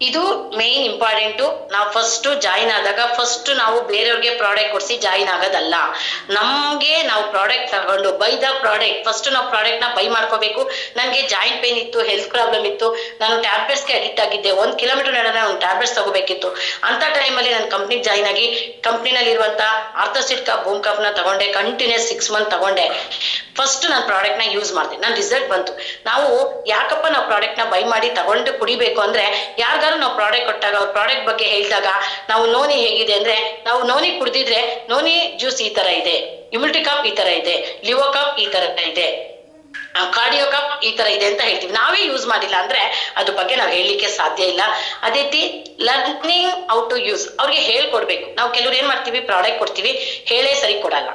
S1: ಇದು ಮೇನ್ ಇಂಪಾರ್ಟೆಂಟು. ನಾವು ಫಸ್ಟ್ ಜಾಯಿನ್ ಆದಾಗ ಫಸ್ಟ್ ನಾವು ಬೇರೆಯವ್ರಿಗೆ ಪ್ರಾಡಕ್ಟ್ ಕೊಡಿಸಿ ಜಾಯಿನ್ ಆಗೋದಲ್ಲ. ನಮ್ಗೆ ನಾವು ಪ್ರಾಡಕ್ಟ್ ತಗೊಂಡು ಬೈ ದ ಪ್ರಾಡಕ್ಟ್, ಫಸ್ಟ್ ನಾವು ಪ್ರಾಡಕ್ಟ್ ನ ಬೈ ಮಾಡ್ಕೋಬೇಕು. ನನಗೆ ಜಾಯಿಂಟ್ ಪೇನ್ ಇತ್ತು, ಹೆಲ್ತ್ ಪ್ರಾಬ್ಲಮ್ ಇತ್ತು, ನಾನು ಟ್ಯಾಬ್ಲೆಟ್ಸ್ಗೆ ಅಡಿಕ್ಟ್ ಆಗಿದ್ದೆ, 1 ಕಿಲೋಮೀಟರ್ ನಡೆದ್ರೆ ಒಂದು ಟ್ಯಾಬ್ಲೆಟ್ಸ್ ತಗೋಬೇಕಿತ್ತು. ಅಂತ ಟೈಮಲ್ಲಿ ನಾನು ಕಂಪ್ನಿಗೆ ಜಾಯಿನ್ ಆಗಿ ಕಂಪ್ನಿನಲ್ಲಿ ಇರುವಂತ ಆರ್ಥೋಸಿಟ್ ಕಪ್, ಬೂಮ್ ಕಪ್ ನ ತಗೊಂಡೆ, ಕಂಟಿನ್ಯೂಸ್ 6 months ತಗೊಂಡೆ. ಫಸ್ಟ್ ನಾನು ಪ್ರಾಡಕ್ಟ್ ನ ಯೂಸ್ ಮಾಡಿದೆ, ನನ್ನ ರಿಸಲ್ಟ್ ಬಂತು. ನಾವು ಯಾಕಪ್ಪ ನಾವು ಪ್ರಾಡಕ್ಟ್ ನ ಬೈ ಮಾಡಿ ತಗೊಂಡು ಕುಡಿಬೇಕು ಅಂದ್ರೆ ಯಾರಿಗಾದ್ರು ಯಾರಿಗಾರು ನಾವು ಪ್ರಾಡಕ್ಟ್ ಕೊಟ್ಟಾಗ ಅವ್ರ ಪ್ರಾಡಕ್ಟ್ ಬಗ್ಗೆ ಹೇಳಿದಾಗ ನಾವು ನೋನಿ ಹೇಗಿದೆ ಅಂದ್ರೆ, ನಾವು ನೋನಿ ಕುಡ್ದಿದ್ರೆ ನೋನಿ ಜ್ಯೂಸ್ ಈ ತರ ಇದೆ, ಇಮ್ಯುನಿಟಿ ಕಪ್ ಈ ತರ ಇದೆ, ಲಿವೋ ಕಪ್ ಈ ತರ ಇದೆ, ಕಾರ್ಡಿಯೋ ಕಪ್ ಈ ತರ ಇದೆ ಅಂತ ಹೇಳ್ತೀವಿ. ನಾವೇ ಯೂಸ್ ಮಾಡಿಲ್ಲ ಅಂದ್ರೆ ಅದ್ರ ಬಗ್ಗೆ ನಾವು ಹೇಳಲಿಕ್ಕೆ ಸಾಧ್ಯ ಇಲ್ಲ. ಅದೇ ರೀತಿ ಲರ್ನಿಂಗ್ ಹೌ ಟು ಯೂಸ್, ಅವ್ರಿಗೆ ಹೇಳ್ಕೊಡ್ಬೇಕು. ನಾವು ಕೆಲವ್ರು ಏನ್ ಮಾಡ್ತೀವಿ, ಪ್ರಾಡಕ್ಟ್ ಕೊಡ್ತೀವಿ, ಹೇಳೇ ಸರಿ ಕೊಡಲ್ಲ.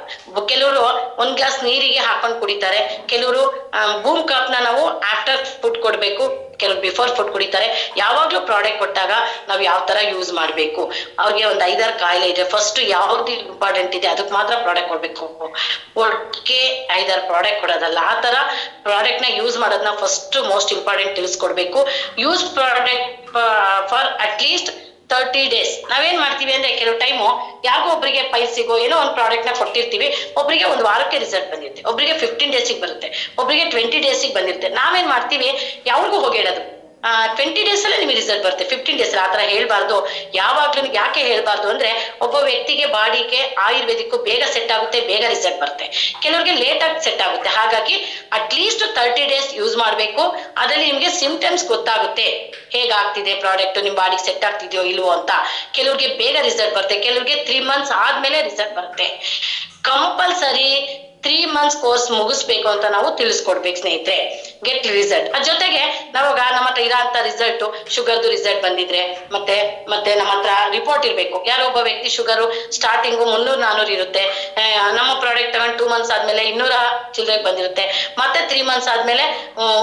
S1: ಕೆಲವರು ಒಂದ್ ಗ್ಲಾಸ್ ನೀರಿಗೆ ಹಾಕೊಂಡು ಕುಡಿತಾರೆ, ಕೆಲವರು ಬೂಮ್ ಕಪ್ ನಾವು ಆಫ್ಟರ್ ಫುಡ್ ಕೊಡ್ಬೇಕು, ಕೆಲವರು ಬಿಫೋರ್ ಫುಡ್ ಕುಡಿತಾರೆ. ಯಾವಾಗ್ಲೂ ಪ್ರಾಡಕ್ಟ್ ಕೊಟ್ಟಾಗ ನಾವು ಯಾವ ತರ ಯೂಸ್ ಮಾಡ್ಬೇಕು, ಅವ್ರಿಗೆ ಒಂದು 5-6 ಕಾಯಿಲೆ ಇದೆ, ಫಸ್ಟ್ ಯಾವ್ದು ಇಂಪಾರ್ಟೆಂಟ್ ಇದೆ ಅದಕ್ಕೆ ಮಾತ್ರ ಪ್ರಾಡಕ್ಟ್ ಕೊಡ್ಬೇಕು, ಒಟ್ಟಿಗೆ 5-6 ಪ್ರಾಡಕ್ಟ್ ಕೊಡೋದಲ್ಲ. ಆ ತರ ಪ್ರಾಡಕ್ಟ್ ನ ಯೂಸ್ ಮಾಡೋದನ್ನ ಫಸ್ಟ್ ಮೋಸ್ಟ್ ಇಂಪಾರ್ಟೆಂಟ್ ತಿಳಿಸ್ಕೊಡ್ಬೇಕು. Use product for at least 30 days. ನಾವೇನ್ ಮಾಡ್ತೀವಿ ಅಂದ್ರೆ, ಕೆಲವು ಟೈಮು ಯಾರಿಗೋ ಒಬ್ಬರಿಗೆ ಪೈಲ್ಸಿಗೋ ಏನೋ ಒಂದು ಪ್ರಾಡಕ್ಟ್ ನ ಕೊಟ್ಟಿರ್ತೀವಿ, ಒಬ್ಬರಿಗೆ 1 ವಾರಕ್ಕೆ ರಿಸಲ್ಟ್ ಬಂದಿರುತ್ತೆ, ಒಬ್ಬರಿಗೆ 15 days ಬರುತ್ತೆ, ಒಬ್ಬರಿಗೆ 20 days ಬಂದಿರುತ್ತೆ. ನಾವೇನ್ ಮಾಡ್ತೀವಿ, ಯಾವ್ರಿಗೂ ಹೋಗಿ ಹೇಳೋದು 20 days ಅಲ್ಲೇ ನಿಮಗೆ ರಿಸಲ್ಟ್ ಬರುತ್ತೆ, 15 days ಆ ತರ ಹೇಳ್ಬಾರ್ದು. ಯಾವಾಗ್ಲೂ ಯಾಕೆ ಹೇಳ್ಬಾರ್ದು ಅಂದ್ರೆ, ಒಬ್ಬ ವ್ಯಕ್ತಿಗೆ ಬಾಡಿಗೆ ಆಯುರ್ವೇದಿಕ್ ಬೇಗ ಸೆಟ್ ಆಗುತ್ತೆ, ಬೇಗ ರಿಸಲ್ಟ್ ಬರುತ್ತೆ, ಕೆಲವರಿಗೆ ಲೇಟ್ ಆಗಿ ಸೆಟ್ ಆಗುತ್ತೆ. ಹಾಗಾಗಿ ಅಟ್ ಲೀಸ್ಟ್ 30 days ಯೂಸ್ ಮಾಡ್ಬೇಕು. ಅದ್ರಲ್ಲಿ ನಿಮ್ಗೆ ಸಿಂಪ್ಟಮ್ಸ್ ಗೊತ್ತಾಗುತ್ತೆ, ಹೇಗಾಗ್ತಿದೆ ಪ್ರಾಡಕ್ಟ್, ನಿಮ್ ಬಾಡಿಗೆ ಸೆಟ್ ಆಗ್ತಿದ್ಯೋ ಇಲ್ವೋ ಅಂತ. ಕೆಲವ್ರಿಗೆ ಬೇಗ ರಿಸಲ್ಟ್ ಬರುತ್ತೆ, ಕೆಲವ್ರಿಗೆ 3 months ಆದ್ಮೇಲೆ ರಿಸಲ್ಟ್ ಬರುತ್ತೆ. ಕಂಪಲ್ಸರಿ 3 months ಕೋರ್ಸ್ ಮುಗಿಸ್ಬೇಕು ಅಂತ ನಾವು ತಿಳಿಸ್ಕೊಡ್ಬೇಕು ಸ್ನೇಹಿತರೆ, ಗೆಟ್ ರಿಸಲ್ಟ್. ಅದ್ರ ಜೊತೆಗೆ ನಾವಾಗ ನಮ್ಮ ಹತ್ರ ಇರೋ ಅಂತ ರಿಸಲ್ಟ್, ಶುಗರ್ದು ರಿಸಲ್ಟ್ ಬಂದಿದ್ರೆ ಮತ್ತೆ ನಮ್ಮ ಹತ್ರ ರಿಪೋರ್ಟ್ ಇರ್ಬೇಕು. ಯಾರೋ ಒಬ್ಬ ವ್ಯಕ್ತಿ ಶುಗರು ಸ್ಟಾರ್ಟಿಂಗು 300-400 ಇರುತ್ತೆ, ನಮ್ಮ ಪ್ರಾಡಕ್ಟ್ ತಗೊಂಡು 2 months ಆದ್ಮೇಲೆ 200 ಚಿಲ್ಲರೆ ಬಂದಿರುತ್ತೆ, ಮತ್ತೆ 3 months ಆದ್ಮೇಲೆ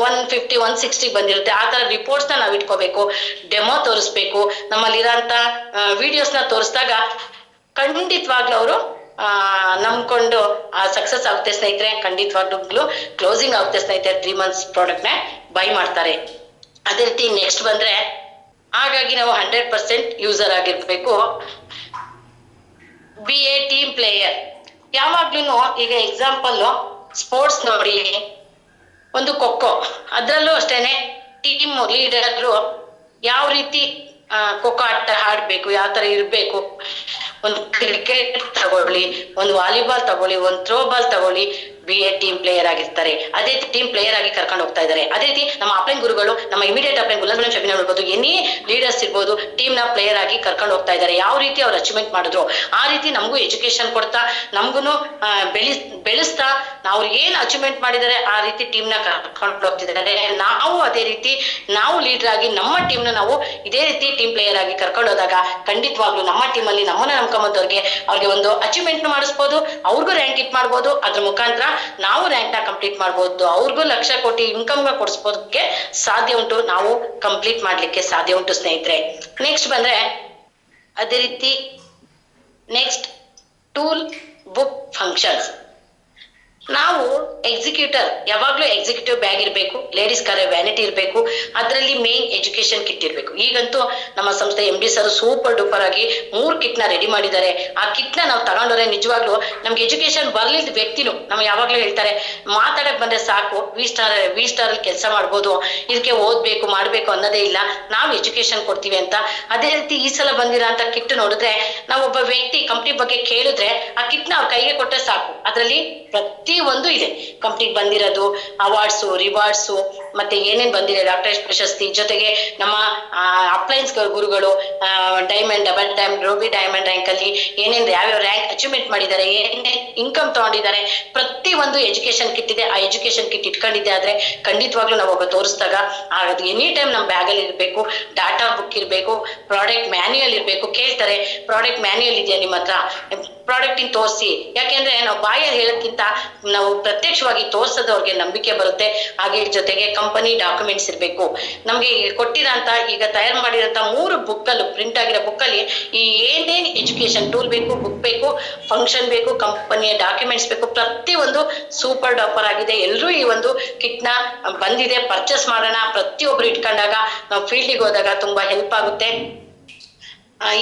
S1: 150-160 ಬಂದಿರುತ್ತೆ. ಆ ತರ ರಿಪೋರ್ಟ್ಸ್ ನ ನಾವು ಇಟ್ಕೋಬೇಕು, ಡೆಮೋ ತೋರಿಸ್ಬೇಕು. ನಮ್ಮಲ್ಲಿರೋಂಥ ವಿಡಿಯೋಸ್ನ ತೋರಿಸಿದಾಗ ಖಂಡಿತವಾಗ್ಲೂ ಅವರು ನಂಬ್ಕೊಂಡು ಸಕ್ಸಸ್ ಆಗುತ್ತೆ ಸ್ನೇಹಿತರೆ, ಖಂಡಿತವಾಗ್ಲೂ ಕ್ಲೋಸಿಂಗ್ ಆಗುತ್ತೆ ಸ್ನೇಹಿತರೆ. 3 months ಪ್ರಾಡಕ್ಟ್ ನ ಬೈ ಮಾಡ್ತಾರೆ. ಅದೇ ರೀತಿ ನೆಕ್ಸ್ಟ್ ಬಂದ್ರೆ, ಹಾಗಾಗಿ ನಾವು 100% ಯೂಸರ್ ಆಗಿರ್ಬೇಕು. B a team player. ಯಾವಾಗ್ಲೂ ಈಗ ಎಕ್ಸಾಂಪಲ್ ಸ್ಪೋರ್ಟ್ಸ್ ನೋಡಿ, ಒಂದು ಖೋಖೋ, ಅದ್ರಲ್ಲೂ ಅಷ್ಟೇನೆ ಟೀಮ್ ಲೀಡರ್ರು ಯಾವ ರೀತಿ ಖೋಖೋ ಆಟ ಆಡ್ಬೇಕು, ಯಾವ ತರ ಇರ್ಬೇಕು. ಒಂದು ಕ್ರಿಕೆಟ್ ತಗೊಳ್ಳಿ, ಒಂದು ವಾಲಿಬಾಲ್ ತಗೊಳ್ಳಿ, ಒಂದು ಥ್ರೋ ಬಾಲ್ ತಗೊಳ್ಳಿ, ಬಿ ಎ ಟೀಮ್ ಪ್ಲೇಯರ್ ಆಗಿರ್ತಾರೆ. ಅದೇ ಟೀಮ್ ಪ್ಲೇಯರ್ ಆಗಿ ಕರ್ಕೊಂಡು ಹೋಗ್ತಾ ಇದ್ದಾರೆ. ಅದೇ ರೀತಿ ನಮ್ಮ ಅಪ್ಲೈನ್ ಗುರುಗಳು, ನಮ್ಮ ಇಮಿಡಿಯೇಟ್ ಅಪ್ಲೈನ್ ಗುಲಾಬ್ ಶಬೀನಾ ಇರ್ಬೋದು, ಎನಿ ಲೀಡರ್ಸ್ ಇರ್ಬೋದು, ಟೀಮ್ ನ ಪ್ಲೇಯರ್ ಆಗಿ ಕರ್ಕೊಂಡು ಹೋಗ್ತಾ ಇದ್ದಾರೆ. ಯಾವ ರೀತಿ ಅವ್ರು ಅಚೀವ್ಮೆಂಟ್ ಮಾಡಿದ್ರು ಆ ರೀತಿ ನಮಗೂ ಎಜುಕೇಶನ್ ಕೊಡ್ತಾ, ನಮ್ಗೂ ಬೆಳೆಸ್ತಾ, ನಾವು ಏನ್ ಅಚೀವ್ಮೆಂಟ್ ಮಾಡಿದ್ದಾರೆ ಆ ರೀತಿ ಟೀಮ್ ನ ಕರ್ಕೊಂಡು ಹೋಗ್ತಿದ್ದಾರೆ. ನಾವು ಅದೇ ರೀತಿ ನಾವು ಲೀಡರ್ ಆಗಿ ನಮ್ಮ ಟೀಮ್ ನ ನಾವು ಇದೇ ರೀತಿ ಟೀಮ್ ಪ್ಲೇಯರ್ ಆಗಿ ಕರ್ಕೊಂಡು ಹೋದಾಗ ಖಂಡಿತವಾಗ್ಲೂ ನಮ್ಮ ಟೀಮ್ ಅಲ್ಲಿ ನಮ್ಮನ್ನ ನಂಬ್ಕೊಂಬಂದವ್ರಿಗೆ ಅವ್ರಿಗೆ ಒಂದು ಅಚೀವ್ಮೆಂಟ್ ಮಾಡಿಸ್ಬೋದು, ಅವ್ರಿಗೂ ರ್ಯಾಂಕ್ ಇಟ್ ಮಾಡ್ಬೋದು. ಅದ್ರ ಮುಖಾಂತರ ನಾವು ರ್ಯಾಂಕ್ ನ ಕಂಪ್ಲೀಟ್ ಮಾಡ್ಬೋದು, ಅವ್ರಿಗೂ ಲಕ್ಷ ಕೋಟಿ ಇನ್ಕಮ್ ಕೊಡಿಸ್ಬೋದಕ್ಕೆ ಸಾಧ್ಯ ಉಂಟು, ನಾವು ಕಂಪ್ಲೀಟ್ ಮಾಡ್ಲಿಕ್ಕೆ ಸಾಧ್ಯ ಉಂಟು ಸ್ನೇಹಿತರೆ. ನೆಕ್ಸ್ಟ್ ಬಂದ್ರೆ, ಅದೇ ರೀತಿ ನೆಕ್ಸ್ಟ್ ಟೂಲ್ ಬುಕ್ ಫಂಕ್ಷನ್ಸ್. ನಾವು ಎಕ್ಸಿಕ್ಯೂಟರ್ ಯಾವಾಗ್ಲೂ ಎಕ್ಸಿಕ್ಯೂಟಿವ್ ಬ್ಯಾಗ್ ಇರಬೇಕು, ಲೇಡೀಸ್ ಕಾರ್ ವ್ಯಾನಿಟಿ ಇರಬೇಕು, ಅದರಲ್ಲಿ ಮೇನ್ ಎಜುಕೇಶನ್ ಕಿಟ್ ಇರಬೇಕು. ಈಗಂತೂ ನಮ್ಮ ಸಂಸ್ಥೆ MD ಸರ್ ಸೂಪರ್ ಡೂಪರ್ ಆಗಿ 3 ಕಿಟ್ ನ ರೆಡಿ ಮಾಡಿದ್ದಾರೆ. ಆ ಕಿಟ್ ನ ನಾವು ತಗೊಂಡ್ರೆ ನಿಜವಾಗ್ಲೂ ನಮ್ಗೆ ಎಜುಕೇಶನ್ ಬರ್ಲಿಲ್ದ ವ್ಯಕ್ತಿನು ನಮ್ಮ ಯಾವಾಗ್ಲೂ ಹೇಳ್ತಾರೆ, ಮಾತಾಡಕ್ ಬಂದ್ರೆ ಸಾಕು, ವಿ ಸ್ಟಾರ್ ಅಲ್ಲಿ ಕೆಲಸ ಮಾಡ್ಬೋದು, ಇದಕ್ಕೆ ಓದ್ಬೇಕು ಮಾಡ್ಬೇಕು ಅನ್ನೋದೇ ಇಲ್ಲ, ನಾವು ಎಜುಕೇಶನ್ ಕೊಡ್ತೀವಿ ಅಂತ. ಅದೇ ರೀತಿ ಈ ಸಲ ಬಂದಿರೋ ಅಂತ ಕಿಟ್ ನೋಡಿದ್ರೆ, ನಾವು ಒಬ್ಬ ವ್ಯಕ್ತಿ ಕಂಪ್ನಿ ಬಗ್ಗೆ ಕೇಳಿದ್ರೆ ಆ ಕಿಟ್ ನ ಅವ್ರ ಕೈಗೆ ಕೊಟ್ಟರೆ ಸಾಕು, ಅದರಲ್ಲಿ ಪ್ರತಿ ಒಂದು ಇದೆ. ಕಂಪ್ನಿಗೆ ಬಂದಿರೋದು ಅವಾರ್ಡ್ಸು, ರಿವಾರ್ಡ್ಸು, ಮತ್ತೆ ಏನೇನ್ ಬಂದಿದೆ, ಡಾಕ್ಟರೇಟ್ ಪ್ರಶಸ್ತಿ, ಜೊತೆಗೆ ನಮ್ಮ ಅಪ್ಲೈನ್ಸ್ ಗುರುಗಳು diamond, double diamond, Ruby diamond rank ಅಲ್ಲಿ ಏನೇನ್ ಯಾವ್ಯಾವ ರ್ಯಾಂಕ್ ಅಚೀವ್ಮೆಂಟ್ ಮಾಡಿದ್ದಾರೆ, ಏನೇನ್ ಇನ್ಕಮ್ ತಗೊಂಡಿದ್ದಾರೆ, ಪ್ರತಿ ಒಂದು ಎಜುಕೇಶನ್ ಕಿಟ್ ಇದೆ. ಆ ಎಜುಕೇಶನ್ ಕಿಟ್ ಇಟ್ಕೊಂಡಿದ್ದೆ ಆದ್ರೆ ಖಂಡಿತವಾಗ್ಲೂ ನಾವು ಒಬ್ಬ ತೋರಿಸಿದಾಗ ಅದು ಎನಿ ಟೈಮ್ ನಮ್ಮ ಬ್ಯಾಗ್ ಅಲ್ಲಿ ಇರ್ಬೇಕು. ಡಾಟಾ ಬುಕ್ ಇರ್ಬೇಕು, ಪ್ರಾಡಕ್ಟ್ ಮ್ಯಾನ್ಯುಯಲ್ ಇರ್ಬೇಕು. ಕೇಳ್ತಾರೆ, ಪ್ರಾಡಕ್ಟ್ ಮ್ಯಾನ್ಯುಯಲ್ ಇದೆಯಾ ನಿಮ್ಮ ಹತ್ರ, ಪ್ರಾಡಕ್ಟ್ ಇನ್ ತೋರಿಸಿ. ಯಾಕೆಂದ್ರೆ ನಾವು ಬಾಯಲ್ಲಿ ಹೇಳೋದ್ಕಿಂತ ನಾವು ಪ್ರತ್ಯಕ್ಷವಾಗಿ ತೋರ್ಸೋದು ಅವ್ರಿಗೆ ನಂಬಿಕೆ ಬರುತ್ತೆ. ಹಾಗೆ ಜೊತೆಗೆ ಕಂಪನಿ ಡಾಕ್ಯುಮೆಂಟ್ಸ್ ಇರ್ಬೇಕು. ನಮ್ಗೆ ಕೊಟ್ಟಿರೋಂತ ಈಗ ತಯಾರು ಮಾಡಿರೋಂತ 3 ಬುಕ್ಕಲ್ಲೂ ಪ್ರಿಂಟ್ ಆಗಿರೋ ಬುಕ್ಕಲ್ಲಿ ಈ ಏನೇನ್ ಎಜುಕೇಶನ್ ಟೂಲ್ ಬೇಕು, ಬುಕ್ ಬೇಕು, ಫಂಕ್ಷನ್ ಬೇಕು, ಕಂಪನಿಯ ಡಾಕ್ಯುಮೆಂಟ್ಸ್ ಬೇಕು, ಪ್ರತಿ ಒಂದು ಸೂಪರ್ ಡಾಪರ್ ಆಗಿದೆ. ಎಲ್ಲರೂ ಈ ಒಂದು ಕಿಟ್ ನ ಬಂದಿದೆ, ಪರ್ಚೇಸ್ ಮಾಡೋಣ. ಪ್ರತಿಯೊಬ್ರು ಇಟ್ಕೊಂಡಾಗ ನಾವು ಫೀಲ್ಡಿಗೆ ಹೋದಾಗ ತುಂಬಾ ಹೆಲ್ಪ್ ಆಗುತ್ತೆ.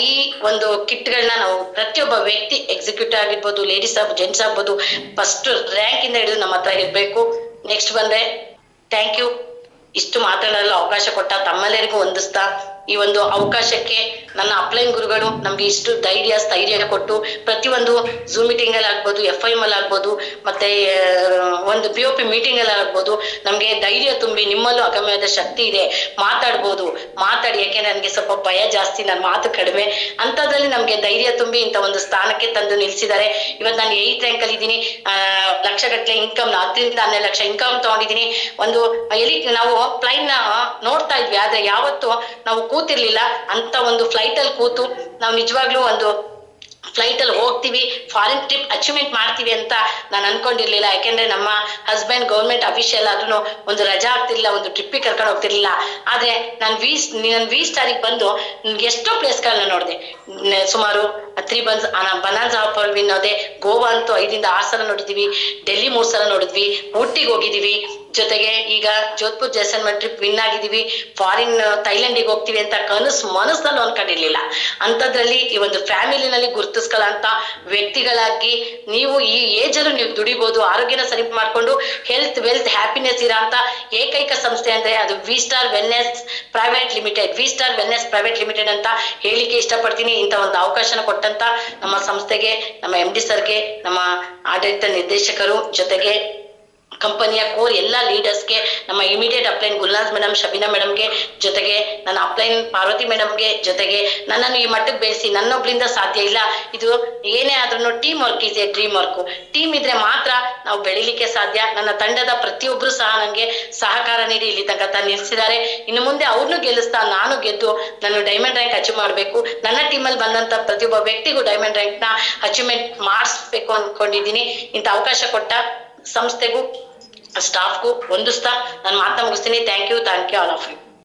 S1: ಈ ಒಂದು ಕಿಟ್ಗಳನ್ನ ನಾವು ಪ್ರತಿಯೊಬ್ಬ ವ್ಯಕ್ತಿ ಎಕ್ಸಿಕ್ಯೂಟಿವ್ ಆಗಿರ್ಬೋದು, ಲೇಡೀಸ್ ಜೆಂಟ್ಸ್ ಆಗ್ಬೋದು, ಫಸ್ಟ್ ರ್ಯಾಂಕ್ ಇಂದ ಹಿಡಿದು ನಮ್ಮ ಹತ್ರ ಇರ್ಬೇಕು. ನೆಕ್ಸ್ಟ್ ಬಂದ್ರೆ, ಥ್ಯಾಂಕ್ ಯು. ಇಷ್ಟು ಮಾತಾಡಲು ಅವಕಾಶ ಕೊಟ್ಟ ತಮ್ಮೆಲ್ಲರಿಗೂ ವಂದಿಸ್ತಾ, ಈ ಒಂದು ಅವಕಾಶಕ್ಕೆ ನನ್ನ ಅಪ್ಲೈನ್ ಗುರುಗಳು ನಮ್ಗೆ ಇಷ್ಟು ಧೈರ್ಯ ಸ್ಥೈರ್ಯ ಕೊಟ್ಟು ಪ್ರತಿಯೊಂದು ಝೂಮ್ ಮೀಟಿಂಗ್ ಅಲ್ಲಿ ಆಗ್ಬೋದು, FIM ಅಲ್ಲಿ ಆಗ್ಬೋದು, ಮತ್ತೆ ಒಂದು POP ಮೀಟಿಂಗ್ ಅಲ್ಲಿ ಆಗ್ಬೋದು, ನಮ್ಗೆ ಧೈರ್ಯ ತುಂಬಿ ನಿಮ್ಮಲ್ಲೂ ಅಗಮ್ಯದ ಶಕ್ತಿ ಇದೆ, ಮಾತಾಡ್ಬೋದು, ಮಾತಾಡಿ. ಯಾಕೆ ನನ್ಗೆ ಸ್ವಲ್ಪ ಭಯ ಜಾಸ್ತಿ, ನನ್ನ ಮಾತು ಕಡಿಮೆ, ಅಂತದ್ರಲ್ಲಿ ನಮ್ಗೆ ಧೈರ್ಯ ತುಂಬಿ ಇಂಥ ಒಂದು ಸ್ಥಾನಕ್ಕೆ ತಂದು ನಿಲ್ಸಿದ್ದಾರೆ. ಇವತ್ತು ನಾನು 8th ರ್ಯಾಂಕ್ ಅಲ್ಲಿ ಇದ್ದೀನಿ. ಲಕ್ಷಗಟ್ಟಲೆ ಇನ್ಕಮ್, 10ರಿಂದ 12 ಲಕ್ಷ ಇನ್ಕಮ್ ತಗೊಂಡಿದ್ದೀನಿ. ಒಂದು ನಾವು ಫ್ಲೈನ್ ನೋಡ್ತಾ ಇದ್ವಿ, ಆದ್ರೆ ಯಾವತ್ತು ನಾವು ಕೂತಿರ್ಲಿಲ್ಲ. ಅಂತ ಒಂದು ಫ್ಲೈಟ್ ಅಲ್ಲಿ ಕೂತು ನಾವು ನಿಜವಾಗ್ಲೂ ಒಂದು ಫ್ಲೈಟ್ ಅಲ್ಲಿ ಹೋಗ್ತೀವಿ, ಫಾರಿನ್ ಟ್ರಿಪ್ ಅಚೀವ್ಮೆಂಟ್ ಮಾಡ್ತೀವಿ ಅಂತ ನಾನು ಅನ್ಕೊಂಡಿರ್ಲಿಲ್ಲ. ಯಾಕೆಂದ್ರೆ ನಮ್ಮ ಹಸ್ಬೆಂಡ್ ಗೌರ್ಮೆಂಟ್ ಅಫಿಷಿಯಲ್ ಆದ್ರೂ ಒಂದು ರಜಾ ಆಗ್ತಿರ್ಲಿಲ್ಲ, ಒಂದು ಟ್ರಿಪ್ಪಿಗೆ ಕರ್ಕೊಂಡು ಹೋಗ್ತಿರ್ಲಿಲ್ಲ. ಆದ್ರೆ ನಾನು ವಿ ಸ್ಟಾರಿಗೆ ಬಂದು ಎಷ್ಟೋ ಪ್ಲೇಸ್ಗಳನ್ನ ನೋಡಿದೆ. ಸುಮಾರು 3 ಬನಾನ್ಸ್ ಆಫ್ ನೋಡಿದೆ. ಗೋವಾ ಅಂತೂ 5ರಿಂದ 6 ಸಲ ನೋಡಿದೀವಿ, ಡೆಲ್ಲಿ 3 ಸಲ ನೋಡಿದ್ವಿ, ಊಟಿಗೆ ಹೋಗಿದೀವಿ. ಜೊತೆಗೆ ಈಗ ಜೋಧ್ಪುರ್ ಜೈಸಲ್ಮೇರ್ ಟ್ರಿಪ್ ವಿನ್ ಆಗಿದೀವಿ. ಫಾರಿನ್ ಥೈಲ್ಯಾಂಡಿಗೆ ಹೋಗ್ತೀವಿ ಅಂತ ಮನಸ್ಸಲ್ಲಿ ಅನ್ಕೊಂಡಿರ್ಲಿಲ್ಲ. ಅಂತದ್ರಲ್ಲಿ ಈ ಒಂದು ಫ್ಯಾಮಿಲಿನಲ್ಲಿ ಗುರುತಿಸ್ಕೊಳ್ಳೋಂತ ವ್ಯಕ್ತಿಗಳಾಗಿ ನೀವು ಈ ಏಜ್ ಅಲ್ಲೂ ನೀವು ದುಡಿಬಹುದು, ಆರೋಗ್ಯನ ಸರಿ ಮಾಡ್ಕೊಂಡು ಹೆಲ್ತ್ ವೆಲ್ತ್ ಹ್ಯಾಪಿನೆಸ್ ಇರೋಂತ ಏಕೈಕ ಸಂಸ್ಥೆ ಅಂದ್ರೆ ಅದು V Star Wellness Private Limited ಅಂತ ಹೇಳಿಕೆ ಇಷ್ಟಪಡ್ತೀನಿ. ಇಂಥ ಒಂದು ಅವಕಾಶನ ಕೊಟ್ಟಂತ ನಮ್ಮ ಸಂಸ್ಥೆಗೆ, ನಮ್ಮ MD ಸರ್ಗೆ, ನಮ್ಮ ಆಡಳಿತ ನಿರ್ದೇಶಕರು, ಜೊತೆಗೆ ಕಂಪನಿಯ ಕೋರ್ ಎಲ್ಲ ಲೀಡರ್ಸ್ಗೆ, ನಮ್ಮ ಇಮಿಡಿಯೇಟ್ ಅಪ್ಲೈನ್ ಗುಲ್ನಾಜ್ ಮೇಡಮ್, ಶಬೀನಾ ಮೇಡಮ್ಗೆ, ಜೊತೆಗೆ ನನ್ನ ಅಪ್ಲೈನ್ ಪಾರ್ವತಿ ಮೇಡಮ್ಗೆ, ಜೊತೆಗೆ ನನ್ನನ್ನು ಈ ಮಟ್ಟಕ್ಕೆ ಬೆಳೆಸಿ ನನ್ನೊಬ್ಳಿಂದ ಸಾಧ್ಯ ಇಲ್ಲ. ಇದು ಏನೇ ಆದ್ರೂ team work is A dream work. Team ಇದ್ರೆ ಮಾತ್ರ ನಾವು ಬೆಳಿಲಿಕ್ಕೆ ಸಾಧ್ಯ. ನನ್ನ ತಂಡದ ಪ್ರತಿಯೊಬ್ರು ಸಹ ನನಗೆ ಸಹಕಾರ ನೀಡಿ ಇಲ್ಲಿ ತನಕ ನಿಲ್ಸಿದ್ದಾರೆ. ಇನ್ನು ಮುಂದೆ ಅವ್ರನ್ನೂ ಗೆಲ್ಲಿಸ್ತಾ ನಾನು ಗೆದ್ದು ನಾನು ಡೈಮಂಡ್ ರ್ಯಾಂಕ್ ಅಚೀವ್ ಮಾಡಬೇಕು. ನನ್ನ ಟೀಮಲ್ಲಿ ಬಂದಂತ ಪ್ರತಿಯೊಬ್ಬ ವ್ಯಕ್ತಿಗೂ ಡೈಮಂಡ್ ರ್ಯಾಂಕ್ ನ ಅಚೀವ್ಮೆಂಟ್ ಮಾಡಿಸ್ಬೇಕು ಅನ್ಕೊಂಡಿದ್ದೀನಿ. ಇಂಥ ಅವಕಾಶ ಕೊಟ್ಟ ಸಂಸ್ಥೆಗೂ ಸ್ಟಾಫ್ಗೂ ಹೊಂದಿಸ್ತಾ ನಾನು ಮಾತನ್ನ ಮುಗಿಸ್ತೀನಿ. Thank you all of you.